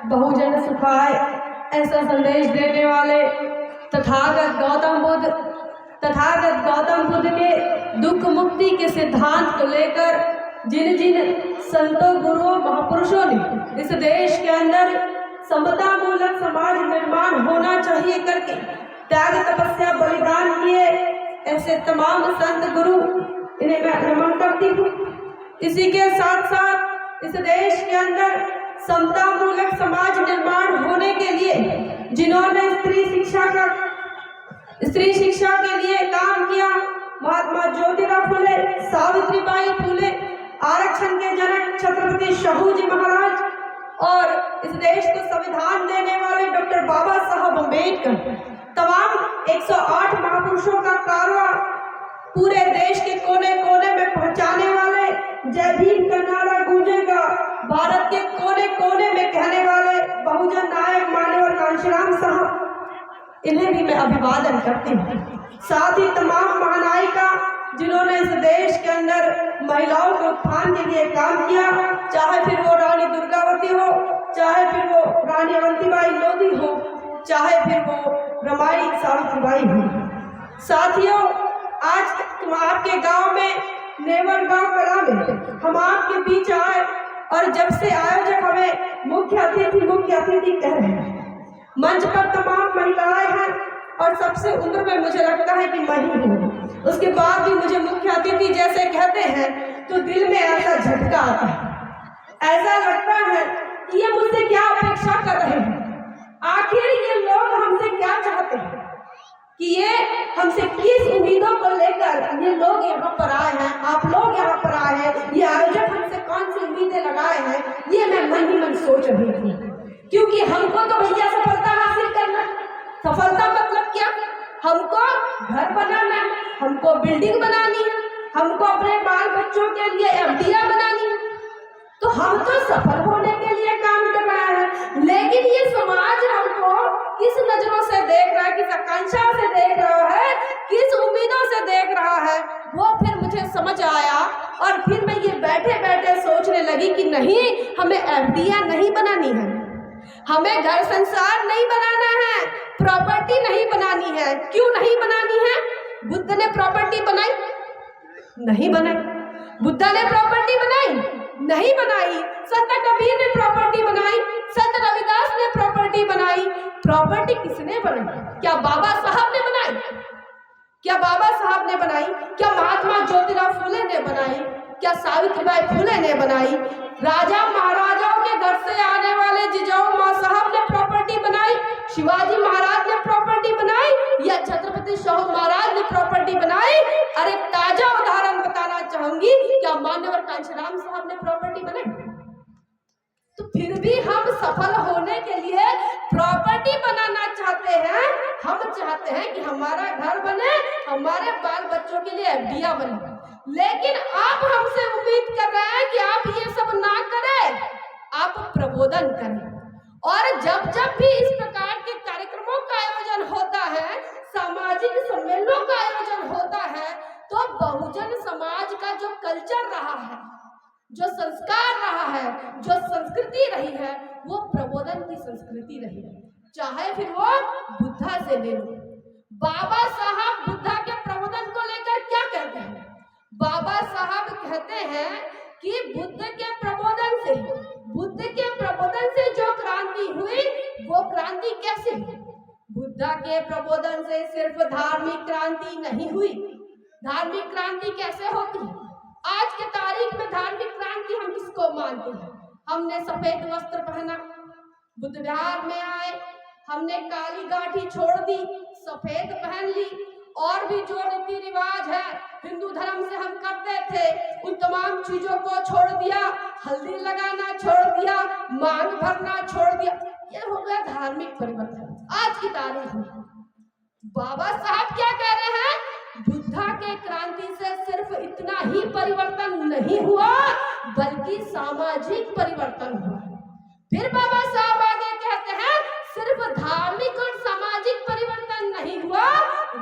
बहुजन सुखाय ऐसा संदेश देने वाले तथागत गौतम बुद्ध के दुख मुक्ति के सिद्धांत को लेकर जिन जिन संतों गुरुओं महापुरुषों ने इस देश के अंदर समता मूलक समाज निर्माण होना चाहिए करके त्याग तपस्या बलिदान किए, ऐसे तमाम संत गुरु इन्हें मैं नमन करती हूँ। इसी के साथ साथ इस देश के अंदर समता मूलक समाज निर्माण होने के लिए जिन्होंने स्त्री शिक्षा के लिए काम किया, महात्मा ज्योतिराव फुले, सावित्रीबाई फुले, आरक्षण के जनक छत्रपति शाहू जी महाराज और इस देश को संविधान देने वाले डॉक्टर बाबा साहब अम्बेडकर, तमाम 108 महापुरुषों का कारवा पूरे देश के कोने कोने में पहुंचाने वाले, जय भीम का नारा गूंजेगा भारत के कोने कोने में कहने वाले बहुजन नायक मान्यवर कांशीराम साहब, इन्हें भी मैं अभिवादन करती हूँ। साथ ही तमाम महानायिका जिन्होंने इस देश के अंदर महिलाओं के उत्थान के लिए काम किया, चाहे फिर वो रानी दुर्गावती हो, चाहे फिर वो रानी अवंतीबाई लोधी हो, चाहे फिर वो रमाई सावित्रीबाई हो। साथियों, आज तुम आपके गांव में नेवर गांव कला में हम आपके बीच आए और जब से आयोजक हमें मुख्य अतिथि कह रहे हैं, मंच पर तमाम महिलाएं हैं और सबसे उम्र में मुझे लगता है कि मैं ही हूँ, उसके बाद भी मुझे मुख्य अतिथि जैसे कहते हैं तो दिल में ऐसा झटका आता है, ऐसा लगता है कि ये मुझसे क्या अपेक्षा कर रहे हैं, आखिर ये लोग हमसे क्या चाहते हैं, कि ये हमसे किस उम्मीदों को लेकर ये लोग यहाँ पर आए हैं, आप लोग यहाँ पर आए हैं, ये आयोजक हमसे कौन सी उम्मीदें लगाए हैं, ये मैं मन ही मन सोच रही थी। क्योंकि हमको तो भैया सफलता हासिल करना, सफलता मतलब क्या, हमको घर बनाना है, हमको बिल्डिंग बनानी है, हमको अपने बाल बच्चों के लिए एफडीआई बनानी है, तो हम तो सफल होने के लिए काम कर रहे हैं। लेकिन ये समाज हमको किस नजरों से देख रहा है, किस आकांक्षा से देख रहा है, किस उम्मीदों से देख रहा है, वो फिर मुझे समझ आया और फिर मैं ये बैठे बैठे सोचने लगी कि नहीं, हमें एफडीआई नहीं बनानी है, हमें घर संसार नहीं बनाना है, प्रॉपर्टी नहीं बनानी है। क्यों नहीं बनानी है? बुद्ध ने प्रॉपर्टी बनाई? नहीं बनाई। बुद्ध ने प्रॉपर्टी बनाई? नहीं बनाई। संत कबीर ने प्रॉपर्टी बनाई? संत रविदास ने प्रॉपर्टी बनाई? प्रॉपर्टी किसने बनाई? क्या बाबा साहब ने बनाई? क्या बाबा साहब ने बनाई? क्या महात्मा ज्योतिराव फुले ने बनाई? क्या सावित्रीबाई फुले ने बनाई? राजा महाराजाओं के घर से आने वाले जिजाऊ माँ साहब ने प्रॉपर्टी बनाई? शिवाजी महाराज ने प्रॉपर्टी बनाई? या छत्रपति शाहू महाराज ने प्रॉपर्टी बनाई? अरे ताजा उदाहरण बताना चाहूंगी, क्या मान्यवर कांशीराम साहब ने प्रॉपर्टी बनाई? तो फिर भी हम सफल होने के लिए प्रॉपर्टी बनाना चाहते हैं। हम चाहते हैं कि हमारा घर बने, हमारे बाल बच्चों के लिए एफडीआई बने, लेकिन आप हमसे उम्मीद कर रहे हैं कि आप ये सब ना करें, आप प्रबोधन करें। और जब जब भी इस प्रकार के कार्यक्रमों का आयोजन होता है, सामाजिक सम्मेलनों का आयोजन होता है, तो बहुजन समाज का जो कल्चर रहा है, जो संस्कार रहा है, जो संस्कृति रही है, वो प्रबोधन की संस्कृति रही है। चाहे फिर वो बुद्धा से ले लो, बाबा साहब बुद्धा के प्रबोधन को लेकर क्या कहते हैं? बाबा साहब कहते हैं कि बुद्ध के प्रबोधन से जो क्रांति हुई, वो क्रांति कैसे हुई? बुद्धा के प्रबोधन से सिर्फ धार्मिक क्रांति नहीं हुई। धार्मिक क्रांति कैसे होती है? आज के तारीख में धार्मिक क्रांति हम किसको मानते हैं? हमने सफेद वस्त्र पहना, बुद्ध विहार में आए, हमने काली गांठी छोड़ दी, सफेद पहन ली, और भी जो रीति रिवाज है हिंदू धर्म से हम करते थे, उन तमाम चीजों को छोड़ दिया, हल्दी लगाना छोड़ दिया, मांग भरना छोड़ दिया। ये हो गया धार्मिक परिवर्तन आज की तारीख में। बाबा साहब क्या कह रहे हैं? बुद्धा के क्रांति से सिर्फ इतना ही परिवर्तन नहीं हुआ, बल्कि सामाजिक परिवर्तन हुआ। फिर बाबा साहब आगे कहते हैं सिर्फ धार्मिक और सामाजिक परिवर्तन नहीं हुआ,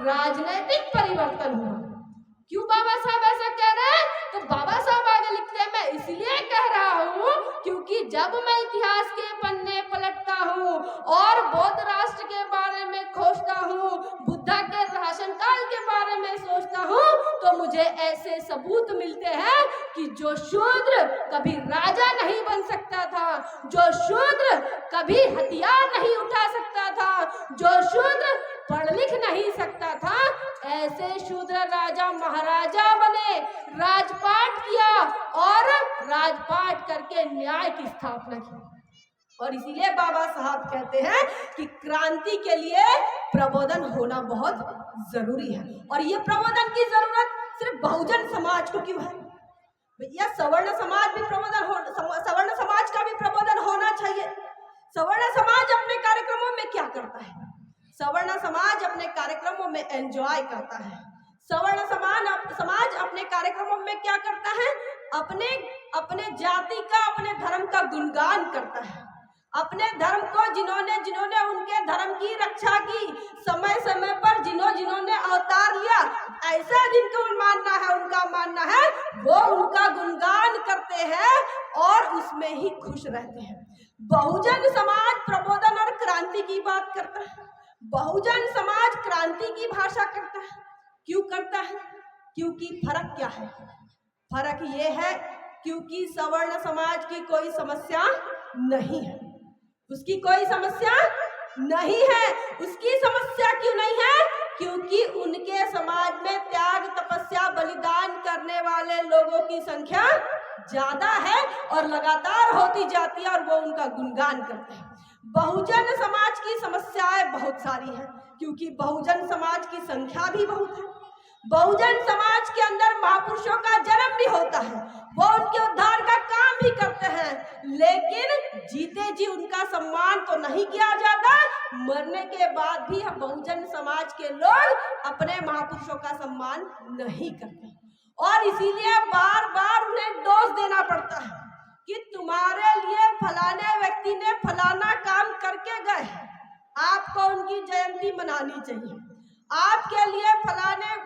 राजनीतिक परिवर्तन हुआ। क्यों बाबा साहब ऐसा कह रहे हैं? तो बाबा साहब आगे लिखते हैं, मैं इसलिए कह रहा हूँ क्योंकि जब मैं इतिहास के पन्ने पलट ऐसे सबूत मिलते हैं कि जो शूद्र कभी राजा नहीं बन सकता था, जो शूद्र कभी हथियार नहीं उठा सकता था, जो शूद्र पढ़ लिख नहीं सकता था, ऐसे शूद्र राजा महाराजा बने, राजपाट किया और राजपाट करके न्याय की स्थापना की। और इसीलिए बाबा साहब कहते हैं कि क्रांति के लिए प्रबोधन होना बहुत जरूरी है। और ये प्रबोधन की जरूरत सिर्फ बहुजन समाज को क्यों है? भैया सवर्ण समाज भी सवर्ण समाज का भी प्रबोधन होना चाहिए। सवर्ण समाज अपने कार्यक्रमों में क्या करता है? सवर्ण समाज अपने कार्यक्रमों में एंजॉय करता है। सवर्ण समाज अपने कार्यक्रमों में क्या करता है? अपने जाति का, अपने धर्म का गुणगान करता है। अपने धर्म को जिन्होंने उनके धर्म की रक्षा की, समय समय पर जिन्होंने अवतार लिया, ऐसा जिनको उनका मानना है वो उनका गुणगान करते हैं और उसमें ही खुश रहते हैं। बहुजन समाज प्रबोधन और क्रांति की बात करता है। बहुजन समाज क्रांति की भाषा करता है। क्यों करता है? क्योंकि फर्क क्या है? फर्क ये है क्योंकि सवर्ण समाज की कोई समस्या नहीं है, उसकी कोई समस्या नहीं है। उसकी समस्या क्यों नहीं है? क्योंकि उनके समाज में त्याग, तपस्या, बलिदान करने वाले लोगों की संख्या ज्यादा है और लगातार होती जाती है और वो उनका गुणगान करते हैं। बहुजन समाज की समस्याएं बहुत सारी हैं क्योंकि बहुजन समाज की संख्या भी बहुत है। बहुजन समाज के अंदर महापुरुषों का जन्म भी होता है, वो उनके उद्धार का काम भी करते हैं, लेकिन जीते जी उनका सम्मान तो नहीं किया जाता। मरने के बाद भी हम बहुजन समाज के लोग अपने महापुरुषों का सम्मान नहीं करते और इसीलिए बार बार उन्हें दोष देना पड़ता है कि तुम्हारे लिए फलाने व्यक्ति ने फलाना काम करके गए, आपको उनकी जयंती मनानी चाहिए। आपके लिए फलाने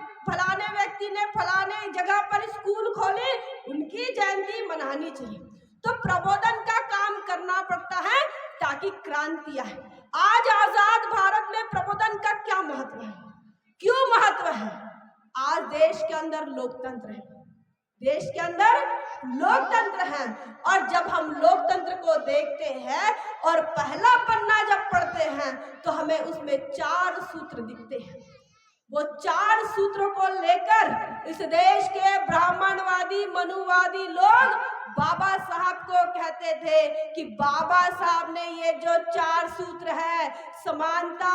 व्यक्ति ने फलाने जगह पर स्कूल खोले, उनकी जयंती मनानी चाहिए। तो प्रबोधन का काम करना पड़ता है ताकि क्रांति आए। आज आजाद भारत में प्रबोधन का क्या महत्व है? क्यों महत्व है? आज देश के अंदर लोकतंत्र है, देश के अंदर लोकतंत्र है और जब हम लोकतंत्र को देखते हैं और पहला पन्ना जब पढ़ते हैं तो हमें उसमें 4 सूत्र दिखते हैं। वो 4 सूत्रों को लेकर इस देश के ब्राह्मणवादी, मनुवादी लोग बाबा साहब को कहते थे कि बाबा साहब ने ये जो 4 सूत्र है, समानता,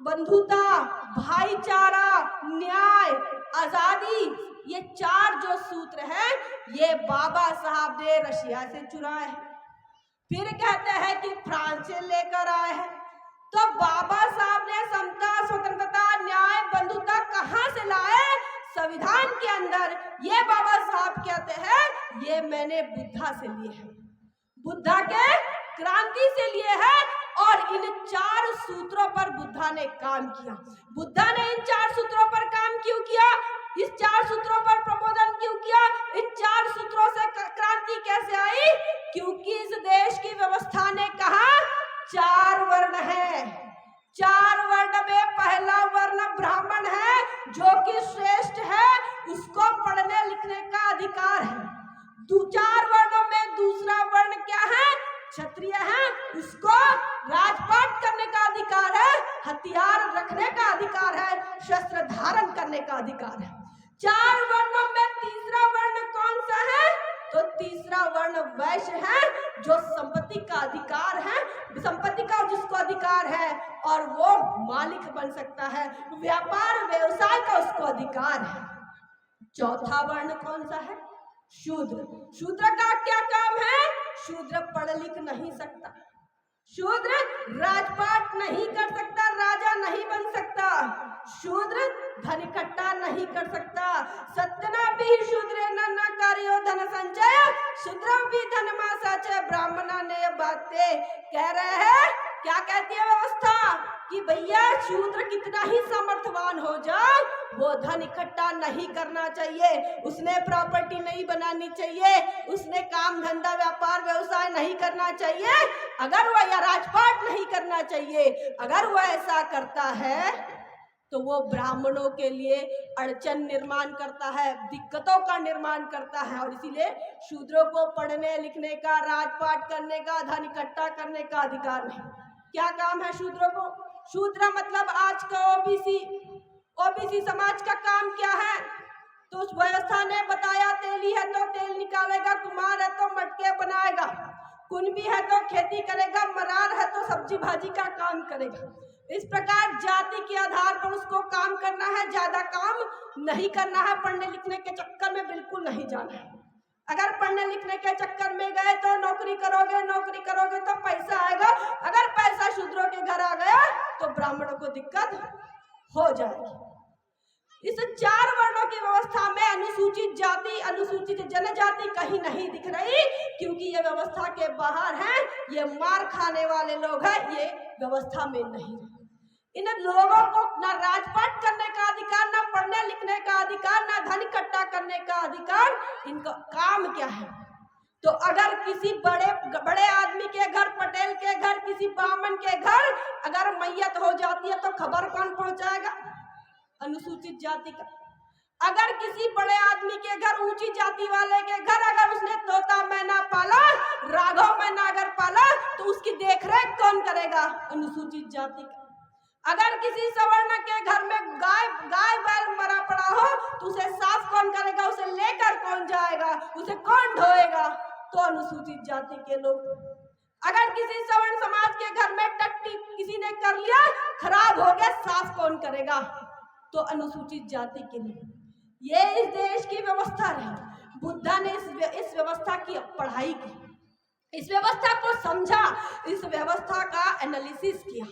बंधुता, भाईचारा, न्याय, आजादी, ये 4 जो सूत्र हैं ये बाबा साहब ने रशिया से चुराए हैं। फिर कहते हैं कि फ्रांस से लेकर आए हैं। तो बाबा साहब ने समता, स्वतंत्रता, न्याय, बंधुता कहां से लाए? संविधान के अंदर। ये बाबा साहब कहते हैं ये मैंने बुद्धा से लिए हैं, बुद्धा के क्रांति से लिए हैं और इन 4 सूत्रों पर बुद्धा ने काम किया। बुद्धा ने इन 4 सूत्रों पर काम क्यों किया? इस 4 सूत्रों पर प्रबोधन क्यों किया? इन 4 सूत्रों से क्रांति कैसे आई? क्योंकि इस देश की व्यवस्था ने कहा 4 वर्ण है, 4 वर्ण में पहला वर्ण ब्राह्मण है जो कि श्रेष्ठ है, उसको पढ़ने लिखने का अधिकार है। 4 वर्णों में दूसरा वर्ण क्या है? क्षत्रिय है, उसको राजपाट करने का अधिकार है, हथियार रखने का अधिकार है, शस्त्र धारण करने का अधिकार है। 4 वर्णों में तीसरा वर्ण कौन सा है? तो तीसरा वर्ण वैश्य है जो संपत्ति का अधिकार है, संपत्ति का जिसको अधिकार है और वो मालिक बन सकता है, व्यापार व्यवसाय का उसको अधिकार है। चौथा वर्ण कौन सा है? शूद्र। शूद्र का क्या काम है? शूद्र पढ़ लिख नहीं सकता, शूद्र राजपाट नहीं कर सकता, राजा नहीं बन सकता, शूद्र धन इकट्ठा नहीं कर सकता। सत्यना भी शूद्रे न कार्यो धन संचय, शूद्र भी धन मा साचे। ब्राह्मणा ने ये बातें कह रहे हैं। क्या कहती है व्यवस्था कि भैया शूद्र कितना ही सामर्थ्यवान हो जाए, वो धन इकट्ठा नहीं करना चाहिए, उसने प्रॉपर्टी नहीं बनानी चाहिए, उसने काम धंधा व्यापार व्यवसाय नहीं करना चाहिए, अगर वह या राजपाट नहीं करना चाहिए। अगर वह ऐसा करता है तो वो ब्राह्मणों के लिए अड़चन निर्माण करता है, दिक्कतों का निर्माण करता है। और इसीलिए शूद्रों को पढ़ने लिखने का, राजपाट करने का, धन इकट्ठा करने का अधिकार नहीं। क्या काम है शूद्रों को? शूद्र मतलब आज का ओबीसी समाज का काम क्या है? तो उस व्यवस्था ने बताया, तेली है तो तेल निकालेगा, कुम्हार है तो मटके बनाएगा, कुनबी है तो खेती करेगा, मरार है तो सब्जी भाजी का काम करेगा। इस प्रकार जाति के आधार पर उसको काम करना है, ज्यादा काम नहीं करना है। पढ़ने लिखने के चक्कर में बिल्कुल नहीं जाना है। अगर पढ़ने लिखने के चक्कर में गए तो नौकरी करोगे तो पैसा आएगा, अगर पैसा शूद्रों के घर आ गया तो ब्राह्मणों को दिक्कत हो जाएगी। इस 4 वर्णों की व्यवस्था में अनुसूचित जाति, अनुसूचित जनजाति कहीं नहीं दिख रही, क्योंकि ये व्यवस्था के बाहर हैं, ये मार खाने वाले लोग हैं, ये व्यवस्था में नहीं। इन लोगों को ना राजपाट करने का अधिकार, ना पढ़ने लिखने का अधिकार, ना धन इकट्ठा करने का अधिकार। इनका काम क्या है? तो अगर किसी बड़े आदमी के घर, पटेल के घर, किसी ब्राह्मण के घर अगर मैयत हो जाती है तो खबर कौन पहुंचाएगा? अनुसूचित जाति का। अगर किसी बड़े आदमी के घर, ऊंची जाति वाले के घर अगर उसने तोता मैना पाला, राघव मैना अगर पाला, तो उसकी देखरेख कौन करेगा? अनुसूचित जाति का। अगर किसी सवर्ण के घर में गाय बैल मरा पड़ा हो तो उसे साफ कौन करेगा? उसे लेकर कौन जाएगा? उसे कौन ढोएगा? तो अनुसूचित जाति के लोग। अगर किसी सवर्ण समाज के घर में टट्टी किसी ने कर लिया, खराब हो गया, साफ कौन करेगा? तो अनुसूचित जाति के लोग। ये इस देश की व्यवस्था रही। बुद्धा ने इस व्यवस्था की पढ़ाई की, इस व्यवस्था को समझा, इस व्यवस्था का एनालिसिस किया,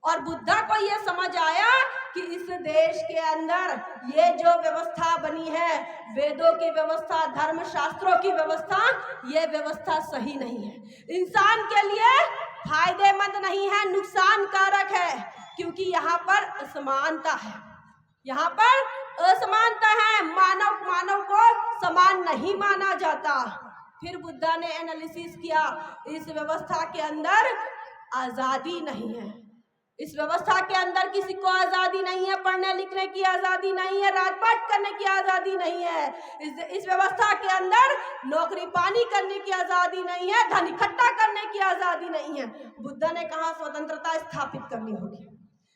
और बुद्धा को ये समझ आया कि इस देश के अंदर ये जो व्यवस्था बनी है, वेदों की व्यवस्था, धर्म शास्त्रों की व्यवस्था, ये व्यवस्था सही नहीं है, इंसान के लिए फायदेमंद नहीं है, नुकसान कारक है। क्योंकि यहाँ पर असमानता है, यहाँ पर असमानता है, मानव को समान नहीं माना जाता। फिर बुद्धा ने एनालिसिस किया, इस व्यवस्था के अंदर आजादी नहीं है, इस व्यवस्था के अंदर किसी को आजादी नहीं है, पढ़ने लिखने की आजादी नहीं है, राजपाट करने की आजादी नहीं है, इस व्यवस्था के अंदर नौकरी पानी करने की आजादी नहीं है, धन इकट्ठा करने की आजादी नहीं है। बुद्धा ने कहा स्वतंत्रता स्थापित करनी होगी।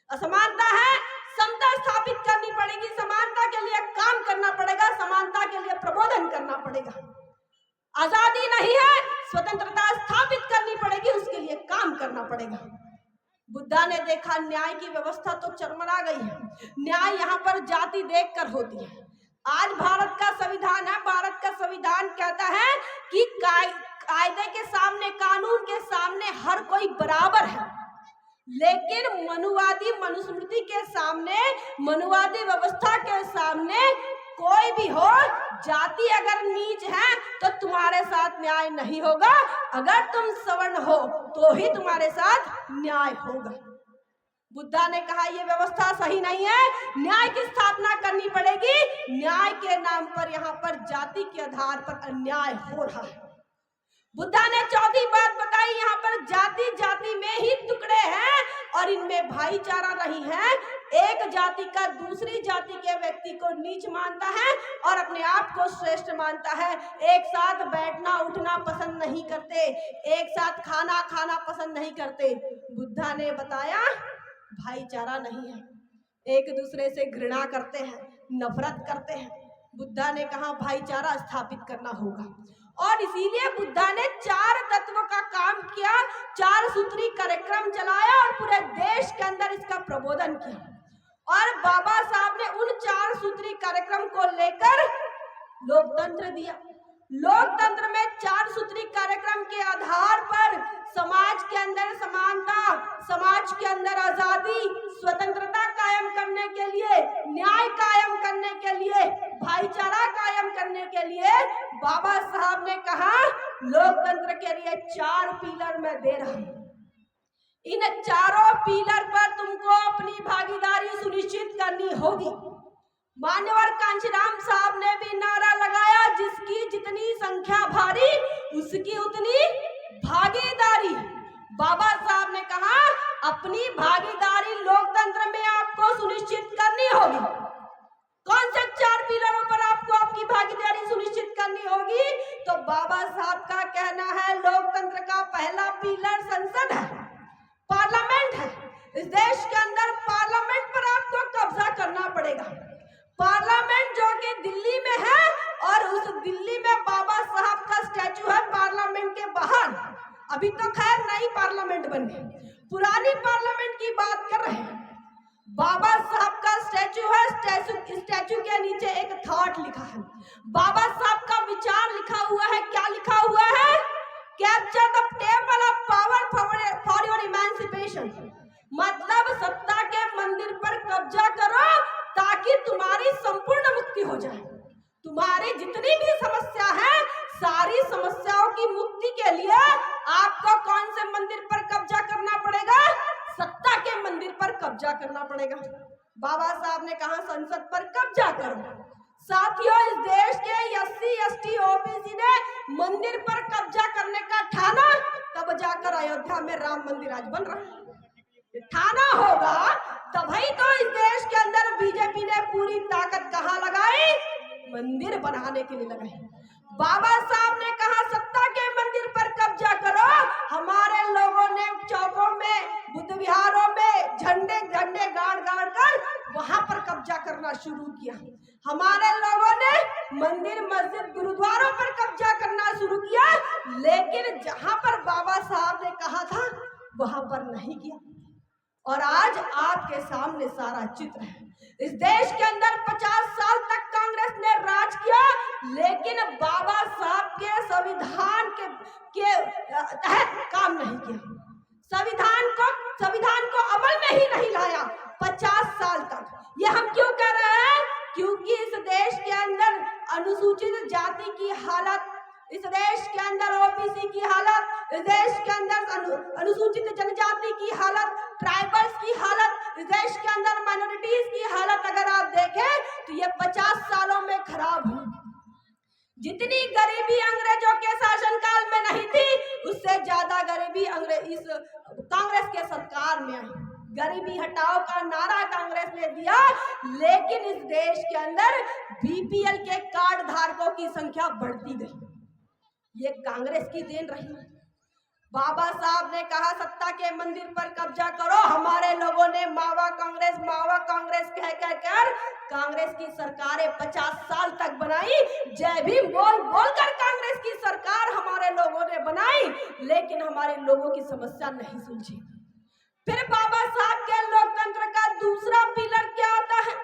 असमानता है, समता स्थापित करनी पड़ेगी, समानता के लिए काम करना पड़ेगा, समानता के लिए प्रबोधन करना पड़ेगा। आजादी नहीं है, स्वतंत्रता स्थापित करनी पड़ेगी, उसके लिए काम करना पड़ेगा। बुद्धा ने देखा न्याय की व्यवस्था तो चरमरा गई है, न्याय यहाँ पर जाति देखकर होती है। आज भारत का संविधान है, भारत का संविधान कहता है कि कायदे के सामने, कानून के सामने हर कोई बराबर है, लेकिन मनुवादी मनुस्मृति के सामने, मनुवादी व्यवस्था के सामने कोई भी हो, जाति अगर नीच है तो तुम्हारे साथ न्याय नहीं होगा, अगर तुम सवर्ण हो तो ही तुम्हारे साथ न्याय होगा। बुद्धा ने कहा यह व्यवस्था सही नहीं है, न्याय की स्थापना करनी पड़ेगी। न्याय के नाम पर यहाँ पर जाति के आधार पर अन्याय हो रहा है। बुद्धा ने चौथी बात बताई, यहाँ पर जाति जाति में ही टुकड़े हैं और इनमें भाईचारा नहीं है। एक जाति का दूसरी जाति के व्यक्ति को नीच मानता है और अपने आप को श्रेष्ठ मानता है। एक साथ बैठना उठना पसंद नहीं करते, एक साथ खाना खाना पसंद नहीं करते। बुद्धा ने बताया भाईचारा नहीं है, एक दूसरे से घृणा करते हैं, नफरत करते हैं। बुद्धा ने कहा भाईचारा स्थापित करना होगा, और इसीलिए बुद्धा ने 4 तत्वों का काम किया, 4 सूत्री कार्यक्रम चलाया और पूरे देश के अंदर इसका प्रबोधन किया। और बाबा साहब ने उन 4 सूत्री कार्यक्रम को लेकर लोकतंत्र दिया। लोकतंत्र में 4 सूत्री कार्यक्रम के आधार पर समाज के अंदर समानता, समाज के अंदर आजादी, स्वतंत्रता कायम करने के लिए, न्याय कायम करने के लिए, भाईचारा कायम करने के लिए बाबा साहब ने कहा लोकतंत्र के लिए 4 पिलर मैं दे रहा हूं। इन 4 पिलर पर तुमको अपनी भागीदारी सुनिश्चित करनी होगी। मान्यवर कांचीराम साहब ने भी नारा लगाया, जिसकी जितनी संख्या भारी उसकी उतनी भागीदारी। बाबा साहब ने कहा अपनी भागीदारी लोकतंत्र में आपको सुनिश्चित करनी होगी। कौन से 4 पिलरों पर आपको आपकी भागीदारी सुनिश्चित करनी होगी? तो बाबा साहब का कहना है लोकतंत्र का पहला पिलर संसद है, पार्लियामेंट है। इस देश के अंदर पार्लियामेंट पर आपको कब्जा करना पड़ेगा। पार्लियामेंट जो कि दिल्ली में है और उस दिल्ली में बाबा साहब का स्टैचू है पार्लियामेंट के बाहर। अभी तो खैर नई पार्लियामेंट बन गई, पुरानी पार्लियामेंट की बात कर रहे हैं। बाबा साहब का स्टैचू है, स्टैचू के नीचे एक थॉट लिखा है, बाबा साहब का विचार लिखा हुआ है। क्या लिखा हुआ है? Capture the table of power for your emancipation. मतलब सत्ता के मंदिर पर कब्जा करो ताकि तुम्हारी संपूर्ण मुक्ति हो जाए। तुम्हारी जितनी भी समस्या है, सारी समस्याओं की मुक्ति के लिए आपको कौन से मंदिर पर कब्जा करना पड़ेगा? सत्ता के मंदिर पर कब्जा करना पड़ेगा। बाबा साहब ने कहा संसद पर कब्जा करो। साथियों, इस देश के SC ST OBC ने मंदिर पर कब्जा करने का ठाना, तब जाकर अयोध्या में राम मंदिर आज बन रहा है। ठाना होगा तभी तो इस देश के अंदर बीजेपी ने पूरी ताकत कहाँ लगाई? मंदिर बनाने के लिए लगाई। बाबा साहब ने कहा सत्ता के मंदिर पर कब्जा करो। हमारे लोगों ने चौकों में, बुद्ध विहारों में झंडे गाड़ कर वहां पर कब्जा करना शुरू किया। हमारे लोगों ने मंदिर, मस्जिद, गुरुद्वारों पर कब्जा करना शुरू किया, लेकिन जहां पर बाबा साहब ने कहा था वहां पर नहीं किया। और आज आपके सामने सारा चित्र है। इस देश के अंदर 50 साल तक कांग्रेस ने राज किया, लेकिन बाबा साहब के संविधान के तहत काम नहीं किया। संविधान को अमल में ही नहीं लाया 50 साल तक। ये हम क्यों कर रहे हैं? क्योंकि इस देश के अंदर अनुसूचित जाति की हालत, इस देश के अंदर OBC की हालत, इस देश के अंदर अनुसूचित जनजाति की हालत, ट्राइबल्स की हालत, इस देश के अंदर माइनॉरिटीज की हालत अगर आप देखें तो ये 50 सालों में खराब हुई। जितनी गरीबी अंग्रेजों के शासनकाल में नहीं थी, उससे ज्यादा गरीबी इस कांग्रेस के सरकार में आई। गरीबी हटाओ का नारा कांग्रेस ने दिया, लेकिन इस देश के अंदर BPL के कार्ड धारकों की संख्या बढ़ती गई। ये कांग्रेस की देन रही। बाबा साहब ने कहा सत्ता के मंदिर पर कब्जा करो। हमारे लोगों ने मावा कांग्रेस कह कर कांग्रेस की सरकारें 50 साल तक बनाई। जय भीम बोल कर कांग्रेस की सरकार हमारे लोगों ने बनाई, लेकिन हमारे लोगों की समस्या नहीं सुलझी। फिर बाबा साहब के लोकतंत्र का दूसरा पिलर क्या आता है?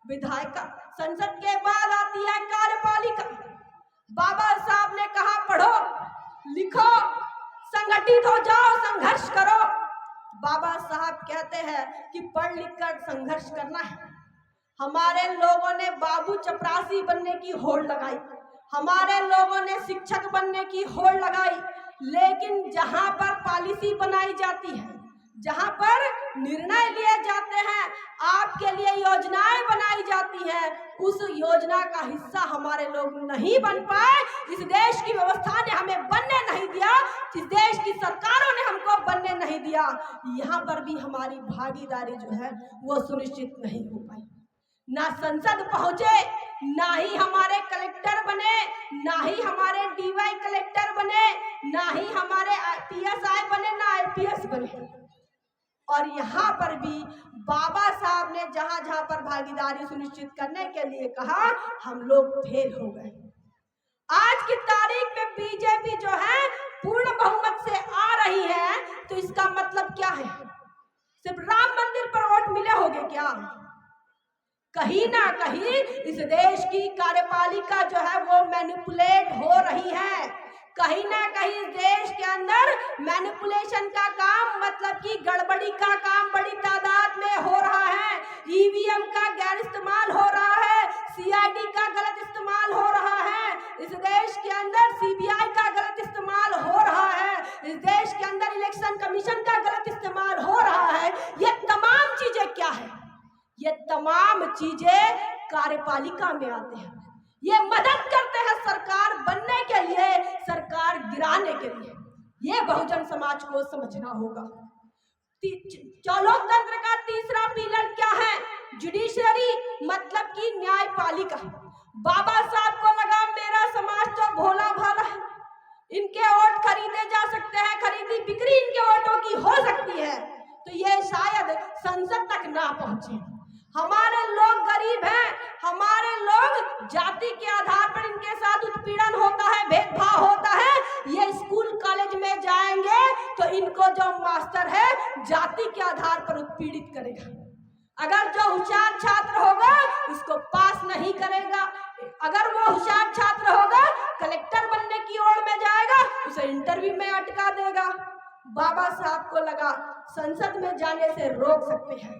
विधायिका। संसद के बाद आती है कार्यपालिका। बाबा साहब ने कहा पढ़ो, लिखो, संगठित हो जाओ, संघर्ष करो। बाबा साहब कहते हैं कि पढ़ लिख कर संघर्ष करना है। हमारे लोगों ने बाबू चपरासी बनने की होड़ लगाई, हमारे लोगों ने शिक्षक बनने की होड़ लगाई, लेकिन जहां पर पॉलिसी बनाई जाती है, जहां पर निर्णय लिए जाते हैं, आपके लिए योजनाएं बनाई जाती हैं, उस योजना का हिस्सा हमारे लोग नहीं बन पाए। इस देश की व्यवस्था ने हमें बनने नहीं दिया, इस देश की सरकारों ने हमको बनने नहीं दिया। यहाँ पर भी हमारी भागीदारी जो है वो सुनिश्चित नहीं हो पाई। ना संसद पहुंचे, ना ही हमारे कलेक्टर बने, ना ही हमारे DY कलेक्टर बने, ना ही हमारे PSI बने, ना IPS बने। और यहाँ पर भी बाबा साहब ने जहां पर भागीदारी सुनिश्चित करने के लिए कहा, हम लोग फेल हो गए। आज की तारीख में बीजेपी जो है पूर्ण बहुमत से आ रही है, तो इसका मतलब क्या है? सिर्फ राम मंदिर पर वोट मिले होंगे क्या? कहीं ना कहीं इस देश की कार्यपालिका जो है वो मैनिपुलेट हो रही है। कहीं ना कहीं इस देश के अंदर मैनिपुलेशन का काम, मतलब कि गड़बड़ी का काम बड़ी तादाद में हो रहा है। EVM का गैर इस्तेमाल हो रहा है, CID का गलत इस्तेमाल हो रहा है, इस देश के अंदर CBI का गलत इस्तेमाल हो रहा है, इस देश के अंदर इलेक्शन कमीशन का गलत इस्तेमाल हो रहा है। ये तमाम चीजें क्या है? ये तमाम चीजें कार्यपालिका में आते हैं। ये मदद करते हैं सरकार बनने के लिए, सरकार गिराने के लिए। ये बहुजन समाज को समझना होगा। लोकतंत्र का तीसरा पिलर क्या है? जुडिशरी, मतलब कि न्यायपालिका। बाबा साहब को लगा मेरा समाज तो भोला भाला है, इनके वोट खरीदे जा सकते हैं, खरीदी बिक्री इनके वोटों की हो सकती है, तो ये शायद संसद तक ना पहुंचे। हमारे लोग गरीब हैं, हमारे लोग जाति के आधार पर इनके साथ उत्पीड़न होता है, भेदभाव होता है। ये स्कूल कॉलेज में जाएंगे तो इनको जो मास्टर है जाति के आधार पर उत्पीड़ित करेगा। अगर जो होशियार छात्र होगा उसको पास नहीं करेगा, अगर वो होशियार छात्र होगा कलेक्टर बनने की ओर में जाएगा, उसे इंटरव्यू में अटका देगा। बाबा साहब को लगा संसद में जाने से रोक सकते हैं,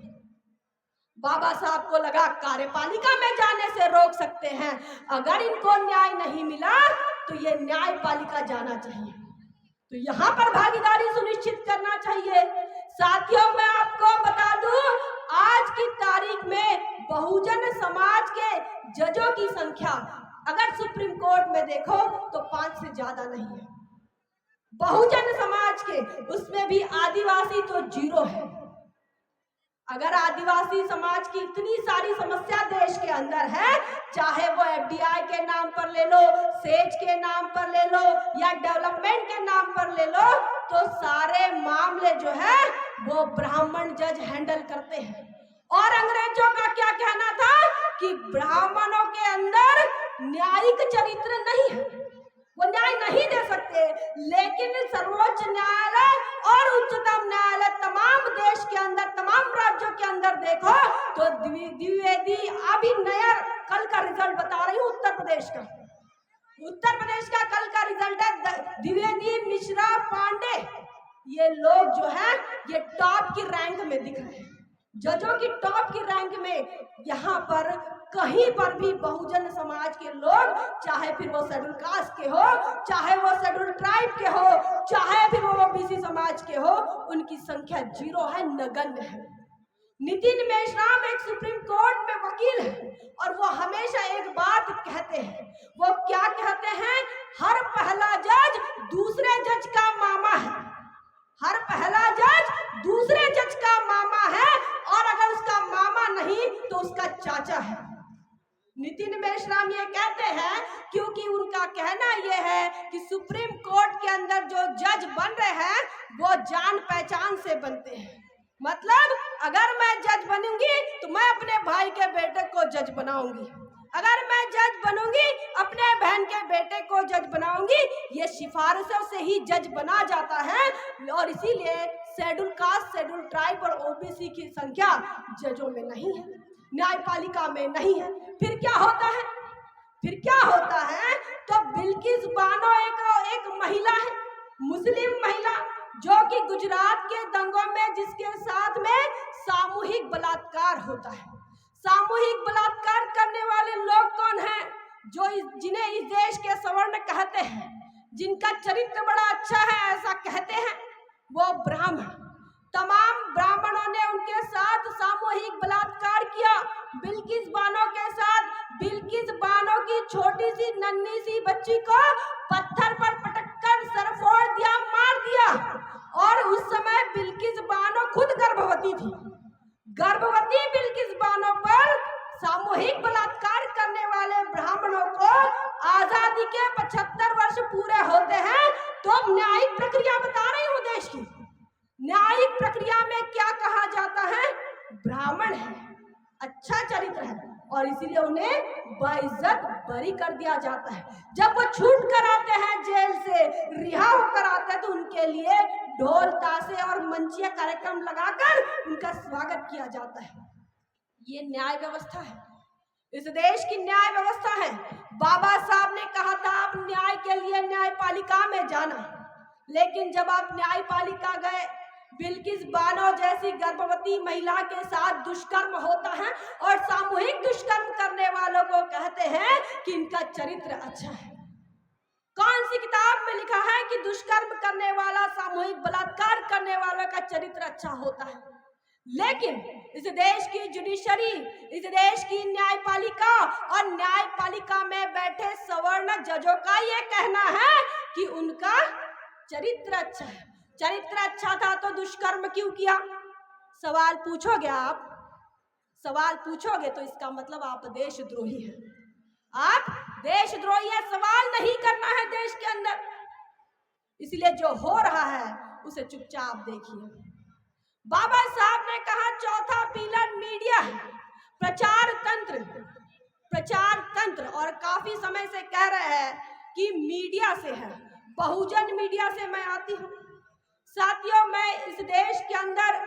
बाबा साहब को लगा कार्यपालिका में जाने से रोक सकते हैं। अगर इनको न्याय नहीं मिला तो ये न्यायपालिका जाना चाहिए, तो यहाँ पर भागीदारी सुनिश्चित करना चाहिए। साथियों, मैं आपको बता दूं, आज की तारीख में बहुजन समाज के जजों की संख्या अगर सुप्रीम कोर्ट में देखो तो 5 से ज्यादा नहीं है। बहुजन समाज के, उसमें भी आदिवासी तो 0 है। अगर आदिवासी समाज की इतनी सारी समस्या देश के अंदर है, चाहे वो FDI के नाम पर ले लो, सेज के नाम पर ले लो या डेवलपमेंट के नाम पर ले लो, तो सारे मामले जो है वो ब्राह्मण जज हैंडल करते हैं। और अंग्रेजों का क्या कहना था कि ब्राह्मणों के अंदर न्यायिक चरित्र नहीं है, वो न्याय नहीं दे सकते। लेकिन सर्वोच्च न्यायालय और उच्चतम न्यायालय तमाम देश के अंदर, तमाम राज्यों के अंदर देखो तो द्विवेदी, अभी नया कल का रिजल्ट बता रही हूँ उत्तर प्रदेश का कल का रिजल्ट है, द्विवेदी, मिश्रा, पांडे, ये लोग जो है ये टॉप की रैंक में दिख रहे हैं, जजों की टॉप की रैंक में। यहाँ पर कहीं पर भी बहुजन समाज के लोग, चाहे फिर वो शेड्यूल कास्ट के हो, चाहे वो शेड्यूल ट्राइब के हो, चाहे फिर वो OBC समाज के हो, उनकी संख्या 0 है, नगण्य है। नितिन मेश्राम एक सुप्रीम कोर्ट में वकील है और वो हमेशा एक बात कहते हैं, वो क्या कहते हैं? हर पहला जज दूसरे जज का मामा है, हर पहला जज दूसरे जज का मामा है, और अगर उसका मामा नहीं तो उसका चाचा है। नितिन मेश्राम ये कहते हैं क्योंकि उनका कहना यह है कि सुप्रीम कोर्ट के अंदर जो जज बन रहे हैं वो जान पहचान से बनते हैं। मतलब अगर मैं जज बनूंगी तो मैं अपने भाई के बेटे को जज बनाऊंगी, अगर मैं जज बनूंगी अपने बहन के बेटे को जज बनाऊंगी। ये सिफारिशों से ही जज बना जाता है, और इसीलिए शेड्यूल कास्ट, शेड्यूल ट्राइब और OBC की संख्या जजों में नहीं है, न्यायपालिका में नहीं है। फिर क्या होता है? तो बिल्किस बानो एक महिला है, मुस्लिम महिला, जो कि गुजरात के दंगों में जिसके साथ में सामूहिक बलात्कार होता है। सामूहिक बलात्कार करने वाले लोग कौन हैं? जिन्हें इस देश के सवर्ण कहते हैं, जिनका चरित्र बड़ा अच्छा है ऐसा कहते हैं, वो ब्राह्मण। तमाम ब्राह्मणों ने उनके साथ सामूहिक बलात्कार किया, बिल्किस बानो के साथ। बिल्किस बानो की छोटी सी नन्ही सी बच्ची को पत्थर पर पटककर सर फोड़ दिया, मार दिया। और उस समय बिल्किस बानो खुद गर्भवती थी। गर्भवती बिल्किस बानो पर सामूहिक बलात्कार करने वाले ब्राह्मणों को आजादी के 75 वर्ष पूरे होते हैं, तो अब न्यायिक प्रक्रिया बता रही हूँ देश की। न्यायिक प्रक्रिया में क्या कहा जाता है? ब्राह्मण है, अच्छा चरित्र है, और इसीलिए उन्हें बाइज्जत बरी कर दिया जाता है। जब वो छूट कर आते हैं जेल से, रिहा होकर आते हैं, तो उनके लिए ढोल ताशे और मंचिया कार्यक्रम लगाकर उनका स्वागत किया जाता है। ये न्याय व्यवस्था है, इस देश की न्याय व्यवस्था है। बाबा साहब ने कहा था आप न्याय के लिए न्यायपालिका में जाना, लेकिन जब आप न्यायपालिका गए, बिल्किस बानो जैसी गर्भवती महिला के साथ दुष्कर्म होता है, और सामूहिक दुष्कर्म करने वालों को कहते हैं कि इनका चरित्र अच्छा है। कौन सी किताब में लिखा है कि दुष्कर्म करने वाला, सामूहिक बलात्कार करने वालों का चरित्र अच्छा होता है? लेकिन इस देश की जुडिशरी, इस देश की न्यायपालिका और न्यायपालिका में बैठे सवर्ण जजों का ये कहना है कि उनका चरित्र अच्छा है, चरित्र अच्छा था तो दुष्कर्म क्यों किया? सवाल पूछोगे आप, सवाल पूछोगे तो इसका मतलब आप देशद्रोही हैं। आप देशद्रोही है, सवाल नहीं करना है देश के अंदर। इसलिए जो हो रहा है उसे चुपचाप देखिए। बाबा साहब ने कहा चौथा पिलर मीडिया है, प्रचार तंत्र, और काफी समय से कह रहे हैं कि मीडिया से है, बहुजन मीडिया से मैं आती हूँ। साथियों, मैं इस देश के अंदर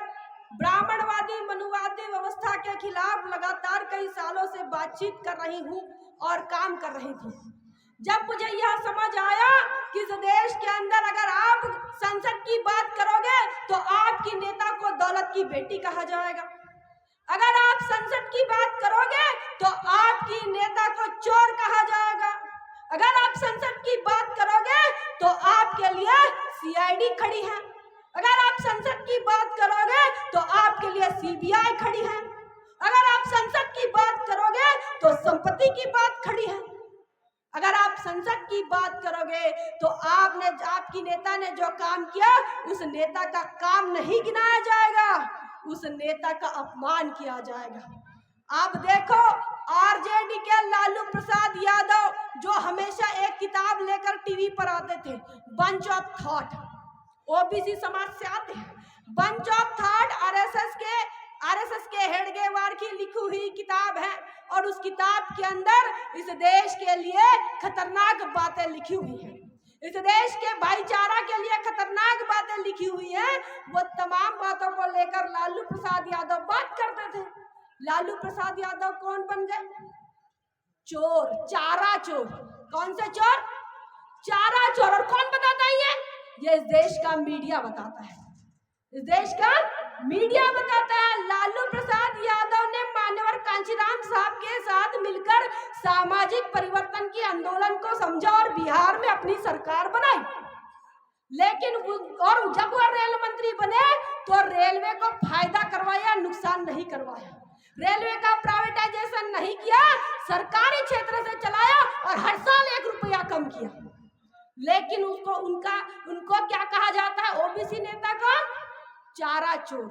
ब्राह्मणवादी मनुवादी व्यवस्था के खिलाफ लगातार कई सालों से बातचीत कर रही हूँ और काम कर रही थी। जब मुझे यह समझ आया कि इस देश के अंदर अगर आप संसद की बात करोगे तो आपकी नेता को दौलत की बेटी कहा जाएगा, अगर आप संसद की बात करोगे तो आपकी नेता को चोर कहा जाएगा, अगर आप संसद की बात करोगे तो आपके लिए सीआईडी खड़ी है, अगर आप संसद की बात करोगे तो आपके लिए सीबीआई खड़ी है, अगर आप संसद की बात करोगे तो संपत्ति की बात खड़ी है, अगर आप संसद की बात करोगे तो आपकी नेता ने जो काम किया उस नेता का काम नहीं गिनाया जाएगा, उस नेता का अपमान किया जाएगा। आप देखो आरजेडी के लालू प्रसाद यादव जो हमेशा एक किताब लेकर टीवी पर आते थे, बंच ऑफ थॉट, ओबीसी समाज से आते हैं। बंच ऑफ थॉट आरएसएस के हेडगेवार की लिखी हुई किताब है और उस किताब के अंदर इस देश के लिए खतरनाक बातें लिखी हुई हैं, इस देश के भाईचारा के लिए खतरनाक बातें लिखी हुई हैं। वो तमाम बातों को लेकर लालू प्रसाद यादव बात करते थे। लालू प्रसाद यादव कौन बन गए? चोर, चारा चोर। कौन से चोर? चारा चोर। और कौन बताता है ये इस देश का मीडिया बताता है, इस देश का मीडिया बताता है। लालू प्रसाद यादव ने मान्यवर कांशीराम साहब के साथ मिलकर सामाजिक परिवर्तन के आंदोलन को समझा और बिहार में अपनी सरकार बनाई, लेकिन और जब वह रेल मंत्री बने तो रेलवे को फायदा करवाया, नुकसान नहीं करवाया। रेलवे का प्राइवेटाइजेशन नहीं किया, सरकारी क्षेत्र से चलाया और हर साल 1 रुपया कम किया। लेकिन उनको क्या कहा जाता है? ओबीसी नेता को चारा चोर।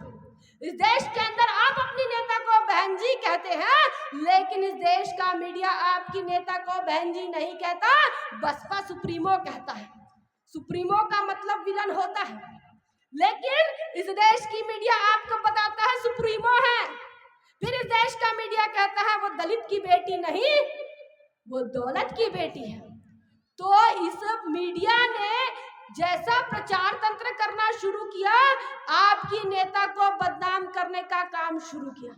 इस देश के अंदर आप अपनी नेता को बहन जी कहते हैं, लेकिन इस देश का मीडिया आपकी नेता को बहन जी नहीं कहता, बसपा सुप्रीमो कहता है। सुप्रीमो का मतलब विलन होता है, लेकिन इस देश की मीडिया आपको बताता है सुप्रीमो है। फिर इस देश का मीडिया कहता है वो दलित की बेटी नहीं, वो दौलत की बेटी है। तो इस मीडिया ने जैसा प्रचार तंत्र करना शुरू किया, आपकी नेता को बदनाम करने का काम शुरू किया।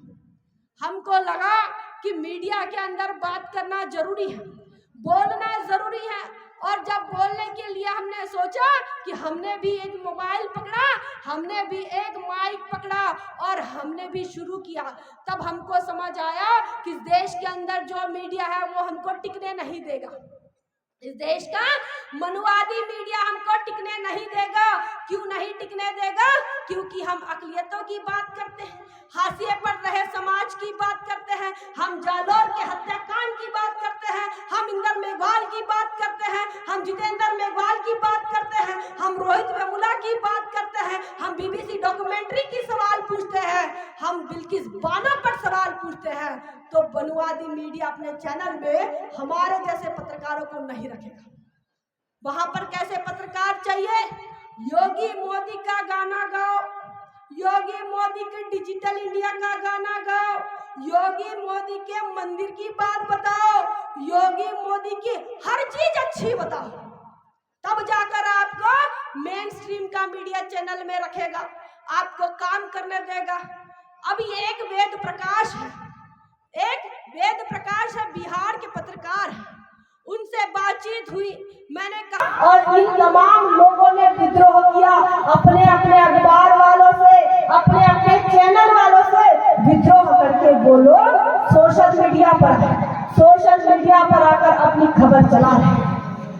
हमको लगा कि मीडिया के अंदर बात करना जरूरी है, बोलना जरूरी है, और जब बोलने के लिए हमने सोचा कि हमने भी एक मोबाइल पकड़ा, हमने भी एक माइक पकड़ा और हमने भी शुरू किया, तब हमको समझ आया कि इस देश के अंदर जो मीडिया है वो हमको टिकने नहीं देगा। इस देश का मनुवादी मीडिया हमको टिकने नहीं देगा। क्यों नहीं टिकने देगा? क्योंकि हम अकलियतों की बात करते हैं, हाशिए पर रहे समाज की बात करते हैं, हम जालौर के हत्याकांड की बात करते हैं, हम इंदर मेघवाल की बात करते हैं, हम जितेंद्र मेघवाल की बात करते हैं, हम रोहित वेमुला की बात करते हैं, हम बीबीसी डॉक्यूमेंट्री की सवाल पूछते हैं, हम बिल्किस बानो पर सवाल पूछते हैं। तो मनुवादी मीडिया अपने चैनल में हमारे जैसे पत्रकारों को नहीं रखेगा। वहां पर कैसे पत्रकार चाहिए? योगी मोदी का गाना गाओ, योगी मोदी के डिजिटल इंडिया का गाना गाओ, योगी मोदी के मंदिर की बात बताओ, योगी मोदी की हर चीज अच्छी बताओ, तब जाकर आपको मेन स्ट्रीम का मीडिया चैनल में रखेगा, आपको काम करने देगा। अभी एक वेद प्रकाश है, बिहार के पत्रकार हैं, उनसे बातचीत हुई, मैंने कहा, और इन तमाम लोगों ने विद्रोह किया, अपने अपने अखबार वालों से, अपने अपने चैनल वालों से विद्रोह करके वो लोग सोशल मीडिया पर आकर अपनी खबर चला रहे।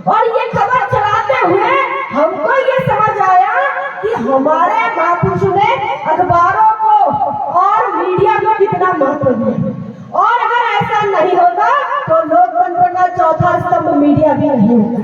और ये खबर चलाते हुए हमको ये समझ आया कि हमारे महापुरुषों ने अखबारों को और मीडिया को कितना महत्व दिया, और अगर ऐसा नहीं होता तो लोकतंत्र का चौथा स्तंभ मीडिया भी नहीं होता।